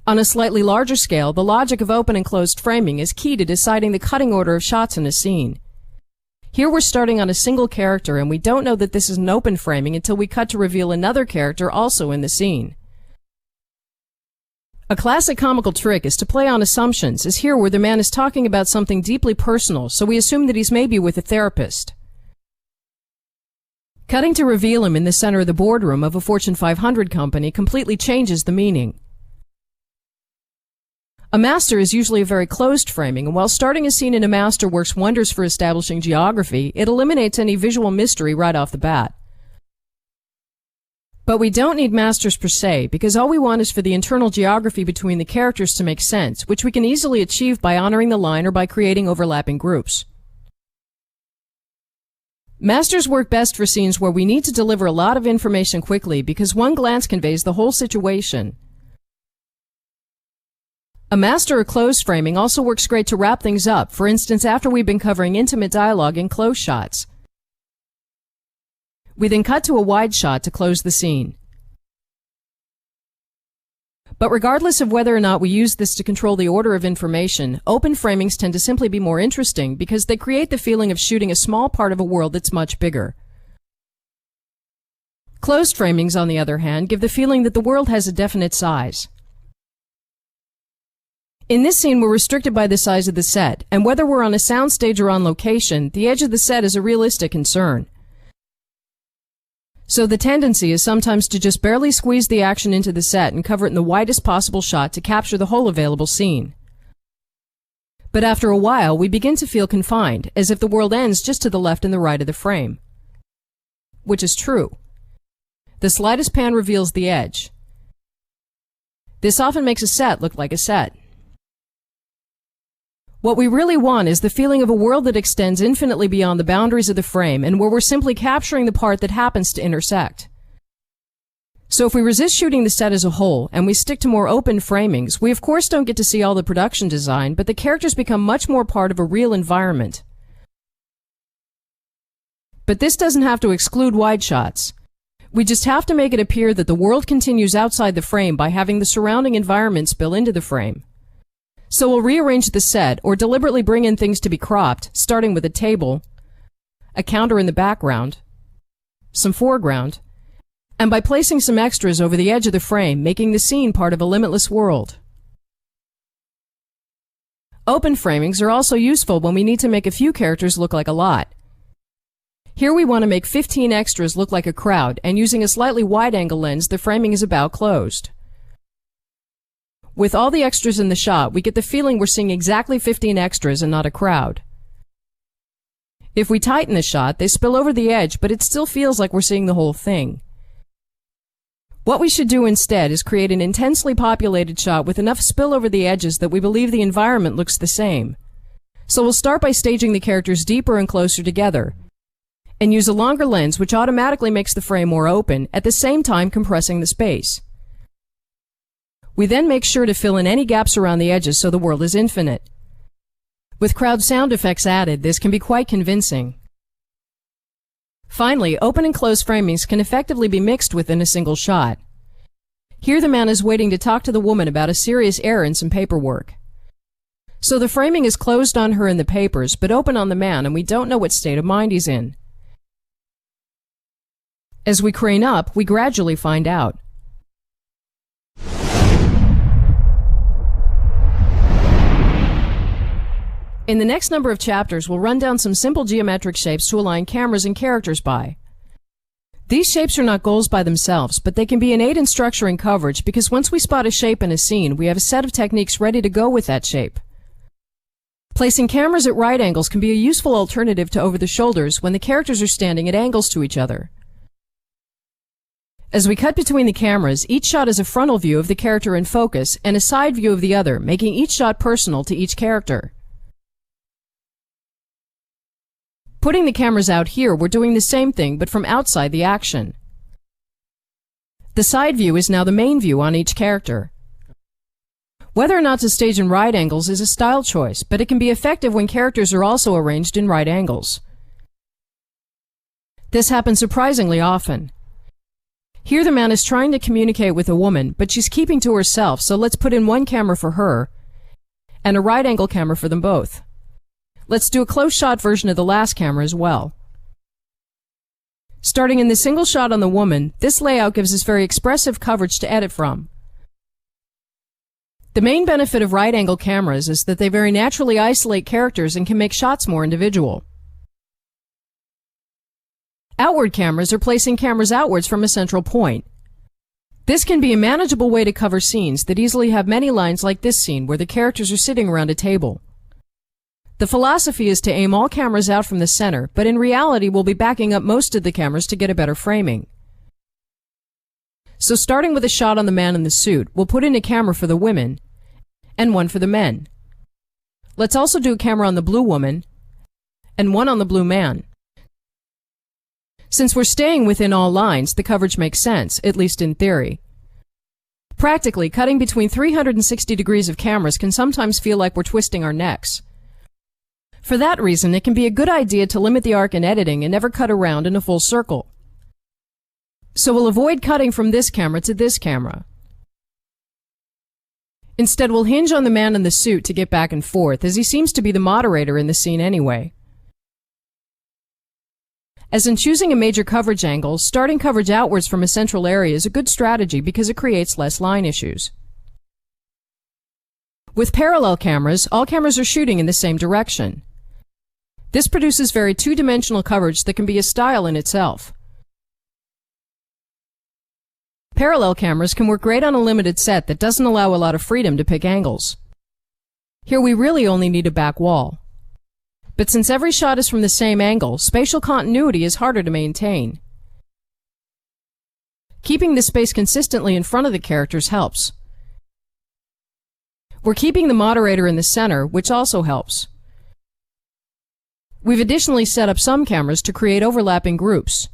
On a slightly larger scale, the logic of open and closed framing is key to deciding the cutting order of shots in a scene. Here we're starting on a single character, and we don't know that this is an open framing until we cut to reveal another character also in the scene. A classic comical trick is to play on assumptions, as here where the man is talking about something deeply personal, so we assume that he's maybe with a therapist. Cutting to reveal him in the center of the boardroom of a Fortune 500 company completely changes the meaning. A master is usually a very closed framing, and while starting a scene in a master works wonders for establishing geography, it eliminates any visual mystery right off the bat. But we don't need masters per se, because all we want is for the internal geography between the characters to make sense, which we can easily achieve by honoring the line or by creating overlapping groups. Masters work best for scenes where we need to deliver a lot of information quickly because one glance conveys the whole situation. A master or closed framing also works great to wrap things up, for instance after we've been covering intimate dialogue in close shots. We then cut to a wide shot to close the scene. But regardless of whether or not we use this to control the order of information, open framings tend to simply be more interesting because they create the feeling of shooting a small part of a world that's much bigger. Closed framings, on the other hand, give the feeling that the world has a definite size. In this scene, we're restricted by the size of the set, and whether we're on a soundstage or on location, the edge of the set is a realistic concern. So the tendency is sometimes to just barely squeeze the action into the set and cover it in the widest possible shot to capture the whole available scene. But after a while, we begin to feel confined, as if the world ends just to the left and the right of the frame. Which is true. The slightest pan reveals the edge. This often makes a set look like a set. What we really want is the feeling of a world that extends infinitely beyond the boundaries of the frame and where we're simply capturing the part that happens to intersect. So if we resist shooting the set as a whole and we stick to more open framings, we of course don't get to see all the production design, but the characters become much more part of a real environment. But this doesn't have to exclude wide shots. We just have to make it appear that the world continues outside the frame by having the surrounding environment spill into the frame. So we'll rearrange the set or deliberately bring in things to be cropped, starting with a table, a counter in the background, some foreground, and by placing some extras over the edge of the frame, making the scene part of a limitless world. Open framings are also useful when we need to make a few characters look like a lot. Here we want to make 15 extras look like a crowd, and using a slightly wide-angle lens, the framing is about closed. With all the extras in the shot, we get the feeling we're seeing exactly 15 extras and not a crowd. If we tighten the shot, they spill over the edge, but it still feels like we're seeing the whole thing. What we should do instead is create an intensely populated shot with enough spill over the edges that we believe the environment looks the same. So we'll start by staging the characters deeper and closer together, and use a longer lens which automatically makes the frame more open, at the same time compressing the space. We then make sure to fill in any gaps around the edges so the world is infinite. With crowd sound effects added, this can be quite convincing. Finally, open and closed framings can effectively be mixed within a single shot. Here the man is waiting to talk to the woman about a serious error in some paperwork. So the framing is closed on her in the papers, but open on the man, and we don't know what state of mind he's in. As we crane up, we gradually find out. In the next number of chapters, we'll run down some simple geometric shapes to align cameras and characters by. These shapes are not goals by themselves, but they can be an aid in structuring coverage because once we spot a shape in a scene, we have a set of techniques ready to go with that shape. Placing cameras at right angles can be a useful alternative to over the shoulders when the characters are standing at angles to each other. As we cut between the cameras, each shot is a frontal view of the character in focus and a side view of the other, making each shot personal to each character. Putting the cameras out here, we're doing the same thing, but from outside the action. The side view is now the main view on each character. Whether or not to stage in right angles is a style choice, but it can be effective when characters are also arranged in right angles. This happens surprisingly often. Here the man is trying to communicate with a woman, but she's keeping to herself, so let's put in one camera for her and a right angle camera for them both. Let's do a close shot version of the last camera as well. Starting in the single shot on the woman, this layout gives us very expressive coverage to edit from. The main benefit of right angle cameras is that they very naturally isolate characters and can make shots more individual. Outward cameras are placing cameras outwards from a central point. This can be a manageable way to cover scenes that easily have many lines like this scene where the characters are sitting around a table. The philosophy is to aim all cameras out from the center, but in reality we'll be backing up most of the cameras to get a better framing. So starting with a shot on the man in the suit, we'll put in a camera for the women and one for the men. Let's also do a camera on the blue woman and one on the blue man. Since we're staying within all lines, the coverage makes sense, at least in theory. Practically, cutting between 360 degrees of cameras can sometimes feel like we're twisting our necks. For that reason, it can be a good idea to limit the arc in editing and never cut around in a full circle. So we'll avoid cutting from this camera to this camera. Instead, we'll hinge on the man in the suit to get back and forth, as he seems to be the moderator in the scene anyway. As in choosing a major coverage angle, starting coverage outwards from a central area is a good strategy because it creates less line issues. With parallel cameras, all cameras are shooting in the same direction. This produces very two-dimensional coverage that can be a style in itself. Parallel cameras can work great on a limited set that doesn't allow a lot of freedom to pick angles. Here we really only need a back wall. But since every shot is from the same angle, spatial continuity is harder to maintain. Keeping the space consistently in front of the characters helps. We're keeping the moderator in the center, which also helps. We've additionally set up some cameras to create overlapping groups.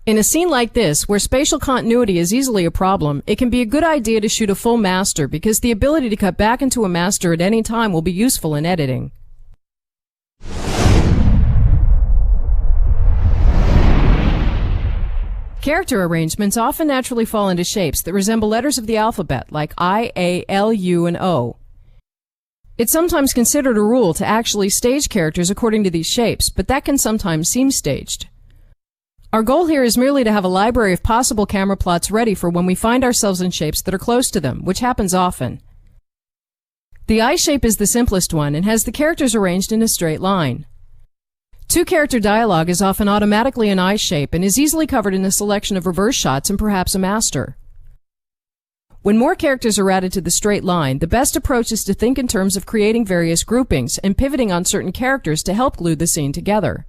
In a scene like this, where spatial continuity is easily a problem, it can be a good idea to shoot a full master because the ability to cut back into a master at any time will be useful in editing. Character arrangements often naturally fall into shapes that resemble letters of the alphabet, like I, A, L, U, and O. It's sometimes considered a rule to actually stage characters according to these shapes, but that can sometimes seem staged. Our goal here is merely to have a library of possible camera plots ready for when we find ourselves in shapes that are close to them, which happens often. The eye shape is the simplest one and has the characters arranged in a straight line. Two-character dialogue is often automatically an eye shape and is easily covered in a selection of reverse shots and perhaps a master. When more characters are added to the straight line, the best approach is to think in terms of creating various groupings and pivoting on certain characters to help glue the scene together.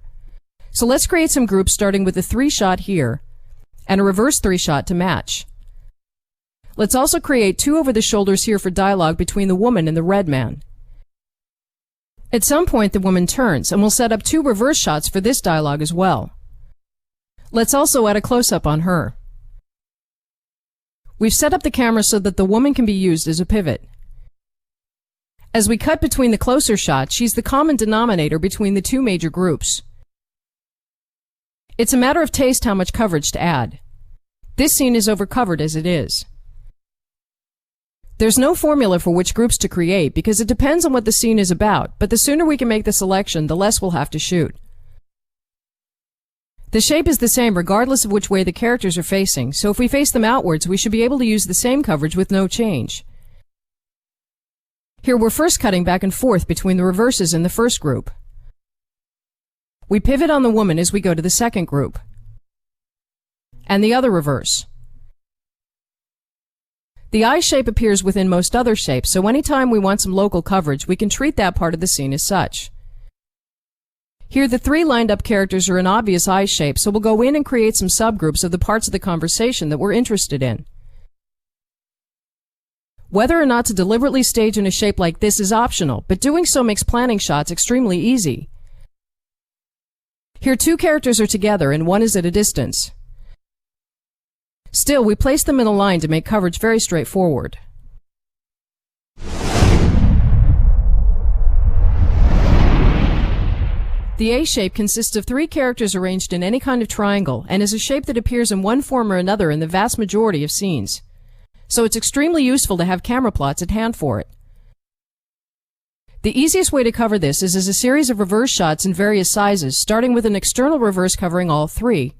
So let's create some groups starting with a 3-shot here and a reverse 3-shot to match. Let's also create 2 over the shoulders here for dialogue between the woman and the red man. At some point the woman turns and we'll set up 2 reverse shots for this dialogue as well. Let's also add a close-up on her. We've set up the camera so that the woman can be used as a pivot. As we cut between the closer shots, she's the common denominator between the 2 major groups. It's a matter of taste how much coverage to add. This scene is overcovered as it is. There's no formula for which groups to create because it depends on what the scene is about, but the sooner we can make the selection, the less we'll have to shoot. The shape is the same regardless of which way the characters are facing, so if we face them outwards, we should be able to use the same coverage with no change. Here we're first cutting back and forth between the reverses in the first group. We pivot on the woman as we go to the second group, and the other reverse. The eye shape appears within most other shapes, so anytime we want some local coverage, we can treat that part of the scene as such. Here the 3 lined up characters are an obvious eye shape, so we'll go in and create some subgroups of the parts of the conversation that we're interested in. Whether or not to deliberately stage in a shape like this is optional, but doing so makes planning shots extremely easy. Here 2 characters are together and 1 is at a distance. Still, we place them in a line to make coverage very straightforward. The A shape consists of 3 characters arranged in any kind of triangle and is a shape that appears in one form or another in the vast majority of scenes. So it's extremely useful to have camera plots at hand for it. The easiest way to cover this is as a series of reverse shots in various sizes, starting with an external reverse covering all 3,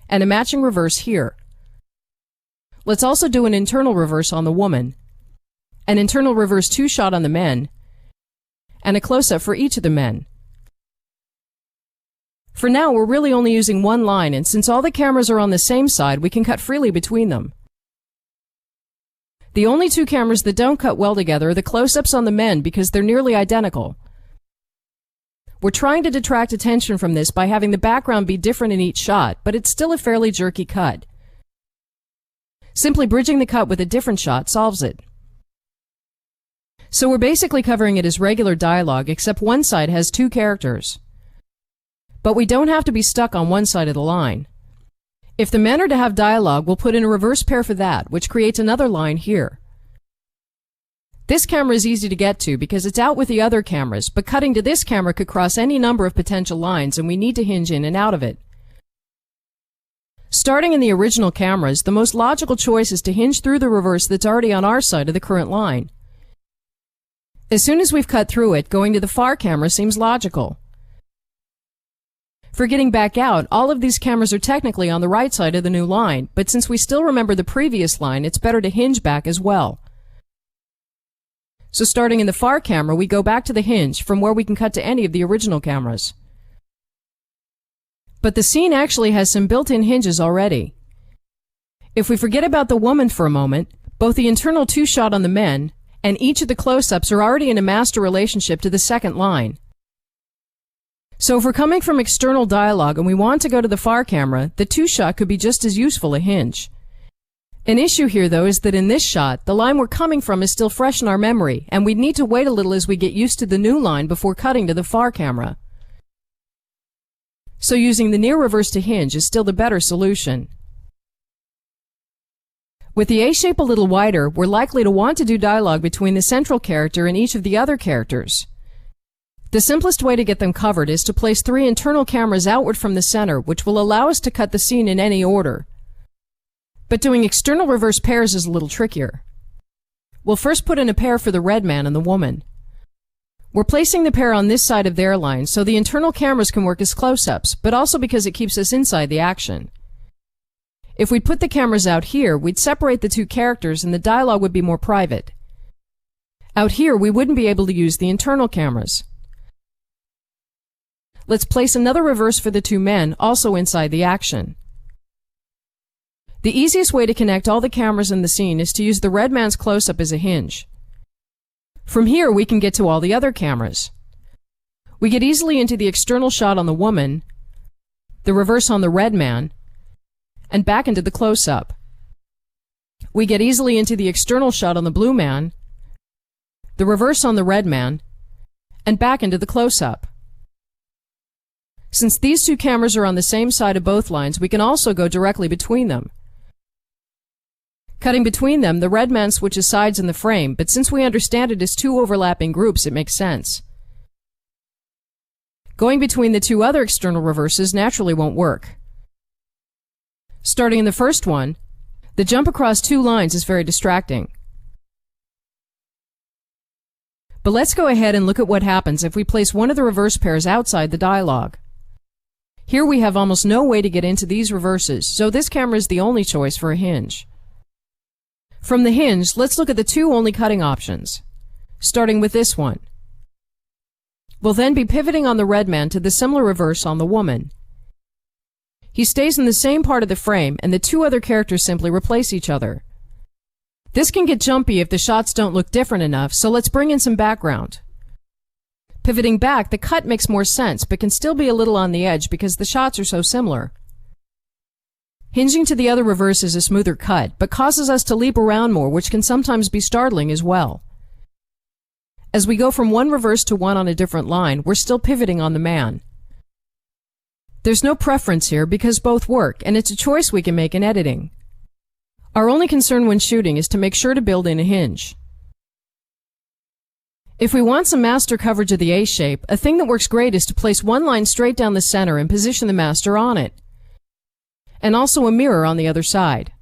and a matching reverse here. Let's also do an internal reverse on the woman, an internal reverse 2-shot on the men, and a close-up for each of the men. For now, we're really only using 1 line, and since all the cameras are on the same side, we can cut freely between them. The only 2 cameras that don't cut well together are the close-ups on the men because they're nearly identical. We're trying to detract attention from this by having the background be different in each shot, but it's still a fairly jerky cut. Simply bridging the cut with a different shot solves it. So we're basically covering it as regular dialogue, except one side has 2 characters. But we don't have to be stuck on one side of the line. If the men are to have dialogue, we'll put in a reverse pair for that, which creates another line here. This camera is easy to get to because it's out with the other cameras, but cutting to this camera could cross any number of potential lines and we need to hinge in and out of it. Starting in the original cameras, the most logical choice is to hinge through the reverse that's already on our side of the current line. As soon as we've cut through it, going to the far camera seems logical. For getting back out, all of these cameras are technically on the right side of the new line, but since we still remember the previous line, it's better to hinge back as well. So starting in the far camera, we go back to the hinge from where we can cut to any of the original cameras. But the scene actually has some built-in hinges already. If we forget about the woman for a moment, both the internal two-shot on the men and each of the close-ups are already in a master relationship to the second line. So if we're coming from external dialogue and we want to go to the far camera, the two-shot could be just as useful a hinge. An issue here, though, is that in this shot, the line we're coming from is still fresh in our memory, and we'd need to wait a little as we get used to the new line before cutting to the far camera. So using the near reverse to hinge is still the better solution. With the A shape a little wider, we're likely to want to do dialogue between the central character and each of the other characters. The simplest way to get them covered is to place 3 internal cameras outward from the center, which will allow us to cut the scene in any order. But doing external reverse pairs is a little trickier. We'll first put in a pair for the red man and the woman. We're placing the pair on this side of their line so the internal cameras can work as close-ups, but also because it keeps us inside the action. If we'd put the cameras out here, we'd separate the two characters and the dialogue would be more private. Out here, we wouldn't be able to use the internal cameras. Let's place another reverse for the two men, also inside the action. The easiest way to connect all the cameras in the scene is to use the red man's close-up as a hinge. From here, we can get to all the other cameras. We get easily into the external shot on the woman, the reverse on the red man, and back into the close-up. We get easily into the external shot on the blue man, the reverse on the red man, and back into the close-up. Since these two cameras are on the same side of both lines, we can also go directly between them. Cutting between them, the red man switches sides in the frame, but since we understand it as two overlapping groups, it makes sense. Going between the two other external reverses naturally won't work. Starting in the first one, the jump across two lines is very distracting. But let's go ahead and look at what happens if we place one of the reverse pairs outside the dialogue. Here we have almost no way to get into these reverses, so this camera is the only choice for a hinge. From the hinge, let's look at the two only cutting options, starting with this one. We'll then be pivoting on the red man to the similar reverse on the woman. He stays in the same part of the frame, and the two other characters simply replace each other. This can get jumpy if the shots don't look different enough, so let's bring in some background. Pivoting back, the cut makes more sense, but can still be a little on the edge because the shots are so similar. Hinging to the other reverse is a smoother cut, but causes us to leap around more, which can sometimes be startling as well. As we go from one reverse to one on a different line, we're still pivoting on the man. There's no preference here because both work, and it's a choice we can make in editing. Our only concern when shooting is to make sure to build in a hinge. If we want some master coverage of the A shape, a thing that works great is to place one line straight down the center and position the master on it, and also a mirror on the other side.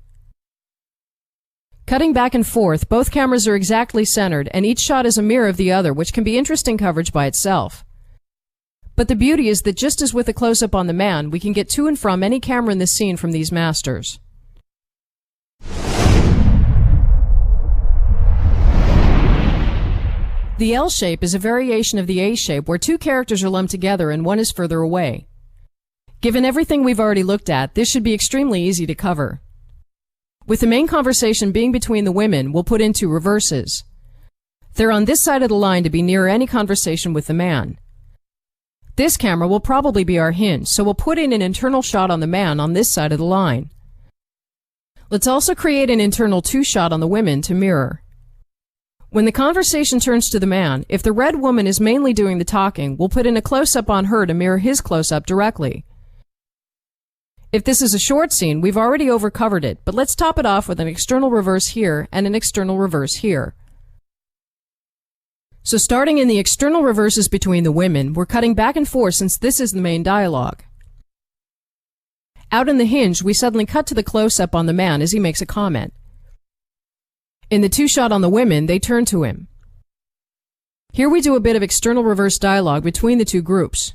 Cutting back and forth, both cameras are exactly centered, and each shot is a mirror of the other, which can be interesting coverage by itself. But the beauty is that just as with a close-up on the man, we can get to and from any camera in the scene from these masters. The L shape is a variation of the A shape where two characters are lumped together and one is further away. Given everything we've already looked at, this should be extremely easy to cover. With the main conversation being between the women, we'll put in two reverses. They're on this side of the line to be nearer any conversation with the man. This camera will probably be our hinge, so we'll put in an internal shot on the man on this side of the line. Let's also create an internal two-shot on the women to mirror. When the conversation turns to the man, if the red woman is mainly doing the talking, we'll put in a close-up on her to mirror his close-up directly. If this is a short scene, we've already overcovered it, but let's top it off with an external reverse here and an external reverse here. So starting in the external reverses between the women, we're cutting back and forth since this is the main dialogue. Out in the hinge, we suddenly cut to the close-up on the man as he makes a comment. In the two-shot on the women, they turn to him. Here we do a bit of external reverse dialogue between the two groups.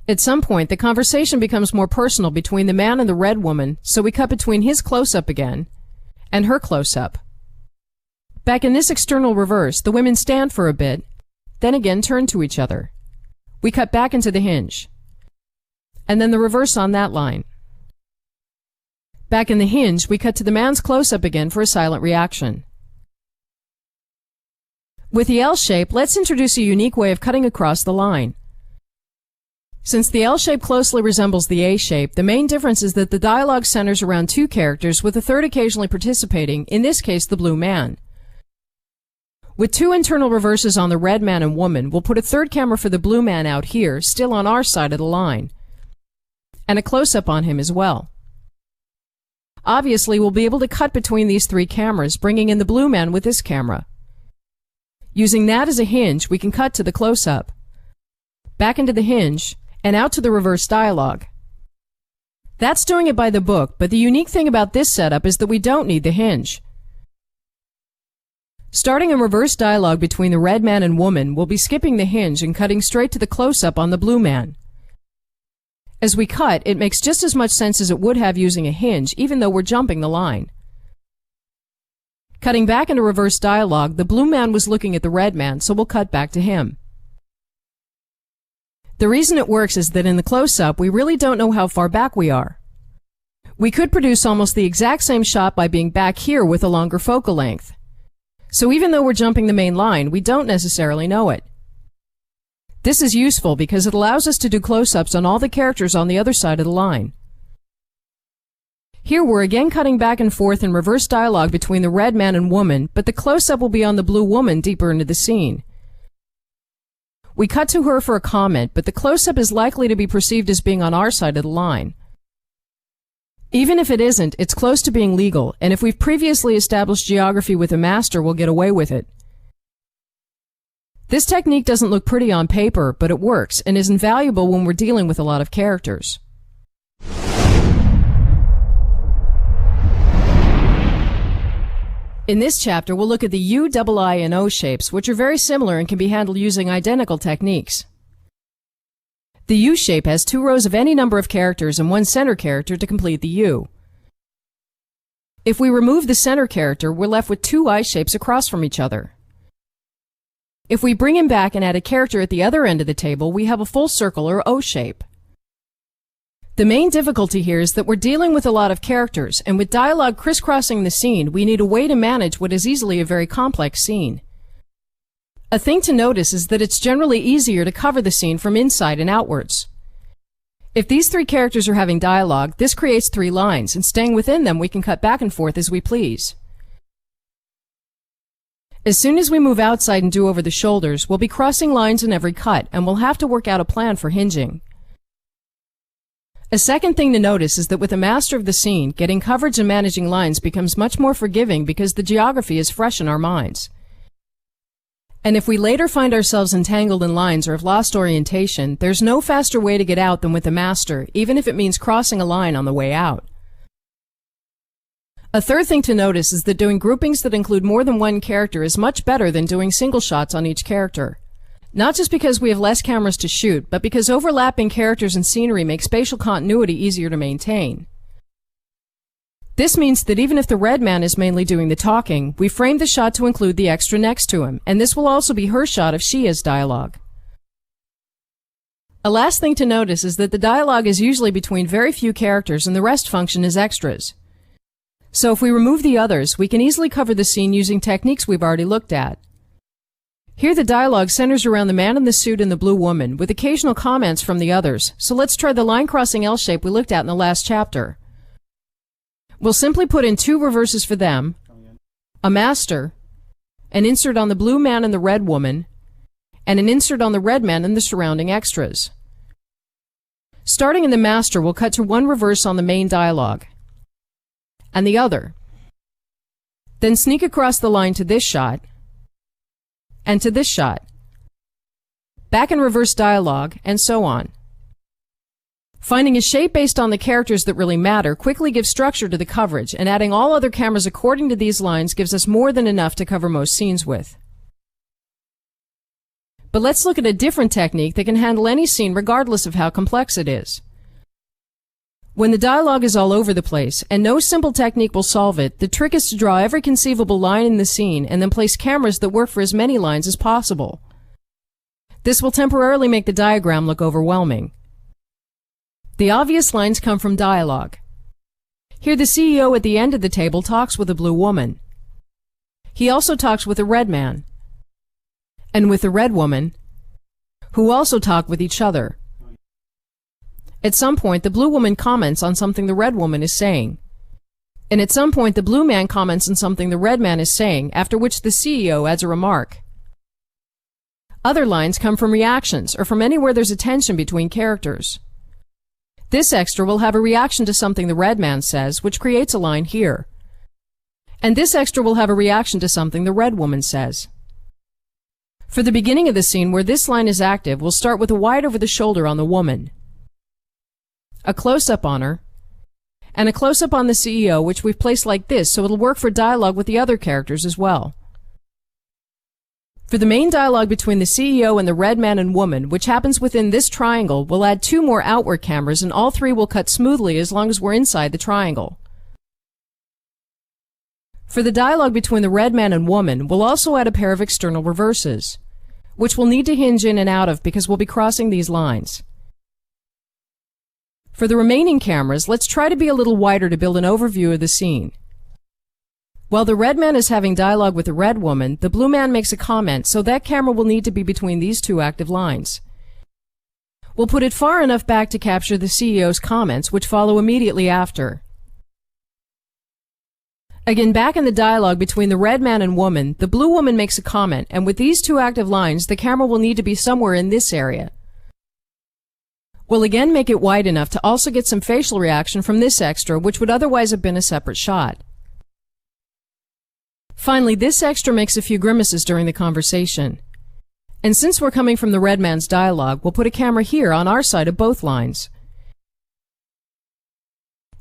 At some point, the conversation becomes more personal between the man and the red woman, so we cut between his close-up again and her close-up. Back in this external reverse, the women stand for a bit, then again turn to each other. We cut back into the hinge. And then the reverse on that line. Back in the hinge, we cut to the man's close-up again for a silent reaction. With the L shape, let's introduce a unique way of cutting across the line. Since the L shape closely resembles the A shape, the main difference is that the dialogue centers around two characters with a third occasionally participating, in this case the blue man. With two internal reverses on the red man and woman, we'll put a third camera for the blue man out here, still on our side of the line, and a close-up on him as well. Obviously, we'll be able to cut between these three cameras, bringing in the blue man with this camera. Using that as a hinge, we can cut to the close-up, back into the hinge, and out to the reverse dialogue. That's doing it by the book, but the unique thing about this setup is that we don't need the hinge. Starting a reverse dialogue between the red man and woman, we'll be skipping the hinge and cutting straight to the close-up on the blue man. As we cut, it makes just as much sense as it would have using a hinge, even though we're jumping the line. Cutting back into reverse dialogue, the blue man was looking at the red man, so we'll cut back to him. The reason it works is that in the close-up, we really don't know how far back we are. We could produce almost the exact same shot by being back here with a longer focal length. So even though we're jumping the main line, we don't necessarily know it. This is useful because it allows us to do close-ups on all the characters on the other side of the line. Here we're again cutting back and forth in reverse dialogue between the red man and woman, but the close-up will be on the blue woman deeper into the scene. We cut to her for a comment, but the close-up is likely to be perceived as being on our side of the line. Even if it isn't, it's close to being legal, and if we've previously established geography with a master, we'll get away with it. This technique doesn't look pretty on paper, but it works and is invaluable when we're dealing with a lot of characters. In this chapter, we'll look at the U, I, and O shapes, which are very similar and can be handled using identical techniques. The U shape has two rows of any number of characters and one center character to complete the U. If we remove the center character, we're left with two I shapes across from each other. If we bring him back and add a character at the other end of the table, we have a full circle or O shape. The main difficulty here is that we're dealing with a lot of characters, and with dialogue crisscrossing the scene, we need a way to manage what is easily a very complex scene. A thing to notice is that it's generally easier to cover the scene from inside and outwards. If these three characters are having dialogue, this creates three lines, and staying within them we can cut back and forth as we please. As soon as we move outside and do over the shoulders, we'll be crossing lines in every cut, and we'll have to work out a plan for hinging. A second thing to notice is that with a master of the scene, getting coverage and managing lines becomes much more forgiving because the geography is fresh in our minds. And if we later find ourselves entangled in lines or have lost orientation, there's no faster way to get out than with a master, even if it means crossing a line on the way out. A third thing to notice is that doing groupings that include more than one character is much better than doing single shots on each character. Not just because we have less cameras to shoot, but because overlapping characters and scenery make spatial continuity easier to maintain. This means that even if the red man is mainly doing the talking, we frame the shot to include the extra next to him, and this will also be her shot if she has dialogue. A last thing to notice is that the dialogue is usually between very few characters and the rest function as extras. So if we remove the others, we can easily cover the scene using techniques we've already looked at. Here the dialogue centers around the man in the suit and the blue woman, with occasional comments from the others, so let's try the line-crossing L shape we looked at in the last chapter. We'll simply put in two reverses for them, a master, an insert on the blue man and the red woman, and an insert on the red man and the surrounding extras. Starting in the master, we'll cut to one reverse on the main dialogue, and the other. Then sneak across the line to this shot, and to this shot. Back in reverse dialogue, and so on. Finding a shape based on the characters that really matter quickly gives structure to the coverage, and adding all other cameras according to these lines gives us more than enough to cover most scenes with. But let's look at a different technique that can handle any scene regardless of how complex it is. When the dialogue is all over the place, and no simple technique will solve it, the trick is to draw every conceivable line in the scene and then place cameras that work for as many lines as possible. This will temporarily make the diagram look overwhelming. The obvious lines come from dialogue. Here the CEO at the end of the table talks with a blue woman. He also talks with a red man, and with a red woman, who also talk with each other. At some point, the blue woman comments on something the red woman is saying. And at some point, the blue man comments on something the red man is saying, after which the CEO adds a remark. Other lines come from reactions, or from anywhere there's a tension between characters. This extra will have a reaction to something the red man says, which creates a line here. And this extra will have a reaction to something the red woman says. For the beginning of the scene where this line is active, we'll start with a wide over the shoulder on the woman, a close-up on her, and a close-up on the CEO, which we've placed like this so it'll work for dialogue with the other characters as well. For the main dialogue between the CEO and the red man and woman, which happens within this triangle, we'll add 2 more outward cameras, and all 3 will cut smoothly as long as we're inside the triangle. For the dialogue between the red man and woman, we'll also add a pair of external reverses, which we'll need to hinge in and out of because we'll be crossing these lines. For the remaining cameras, let's try to be a little wider to build an overview of the scene. While the red man is having dialogue with the red woman, the blue man makes a comment, so that camera will need to be between these 2 active lines. We'll put it far enough back to capture the CEO's comments, which follow immediately after. Again, back in the dialogue between the red man and woman, the blue woman makes a comment, and with these 2 active lines, the camera will need to be somewhere in this area. We'll again make it wide enough to also get some facial reaction from this extra, which would otherwise have been a separate shot. Finally, this extra makes a few grimaces during the conversation. And since we're coming from the red man's dialogue, we'll put a camera here on our side of both lines.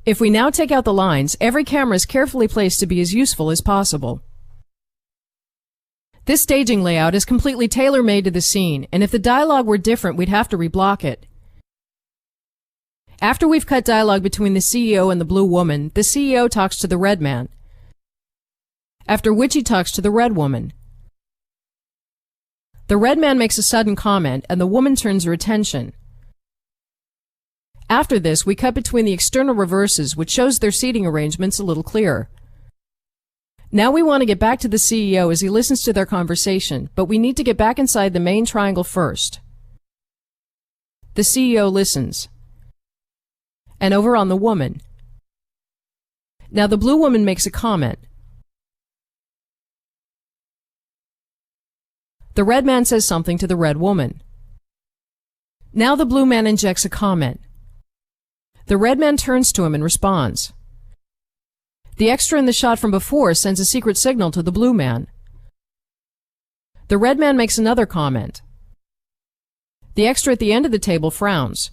If we now take out the lines, every camera is carefully placed to be as useful as possible. This staging layout is completely tailor-made to the scene, and if the dialogue were different, we'd have to reblock it. After we've cut dialogue between the CEO and the blue woman, the CEO talks to the red man, after which he talks to the red woman. The red man makes a sudden comment, and the woman turns her attention. After this, we cut between the external reverses, which shows their seating arrangements a little clearer. Now we want to get back to the CEO as he listens to their conversation, but we need to get back inside the main triangle first. The CEO listens. And over on the woman. Now the blue woman makes a comment. The red man says something to the red woman. Now the blue man injects a comment. The red man turns to him and responds. The extra in the shot from before sends a secret signal to the blue man. The red man makes another comment. The extra at the end of the table frowns.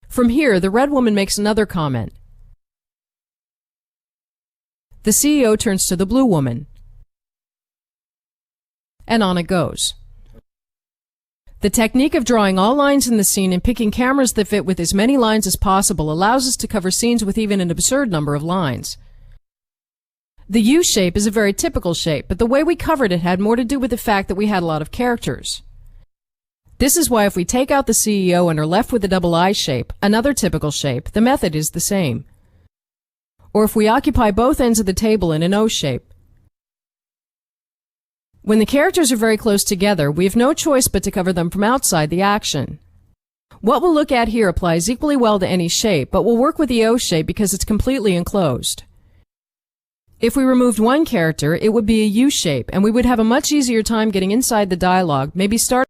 From here, the red woman makes another comment. The CEO turns to the blue woman. And on it goes. The technique of drawing all lines in the scene and picking cameras that fit with as many lines as possible allows us to cover scenes with even an absurd number of lines. The U shape is a very typical shape, but the way we covered it had more to do with the fact that we had a lot of characters. This is why if we take out the CEO and are left with the double I shape, another typical shape, the method is the same. Or if we occupy both ends of the table in an O shape. When the characters are very close together, we have no choice but to cover them from outside the action. What we'll look at here applies equally well to any shape, but will work with the O shape because it's completely enclosed. If we removed one character, it would be a U shape, and we would have a much easier time getting inside the dialogue, maybe start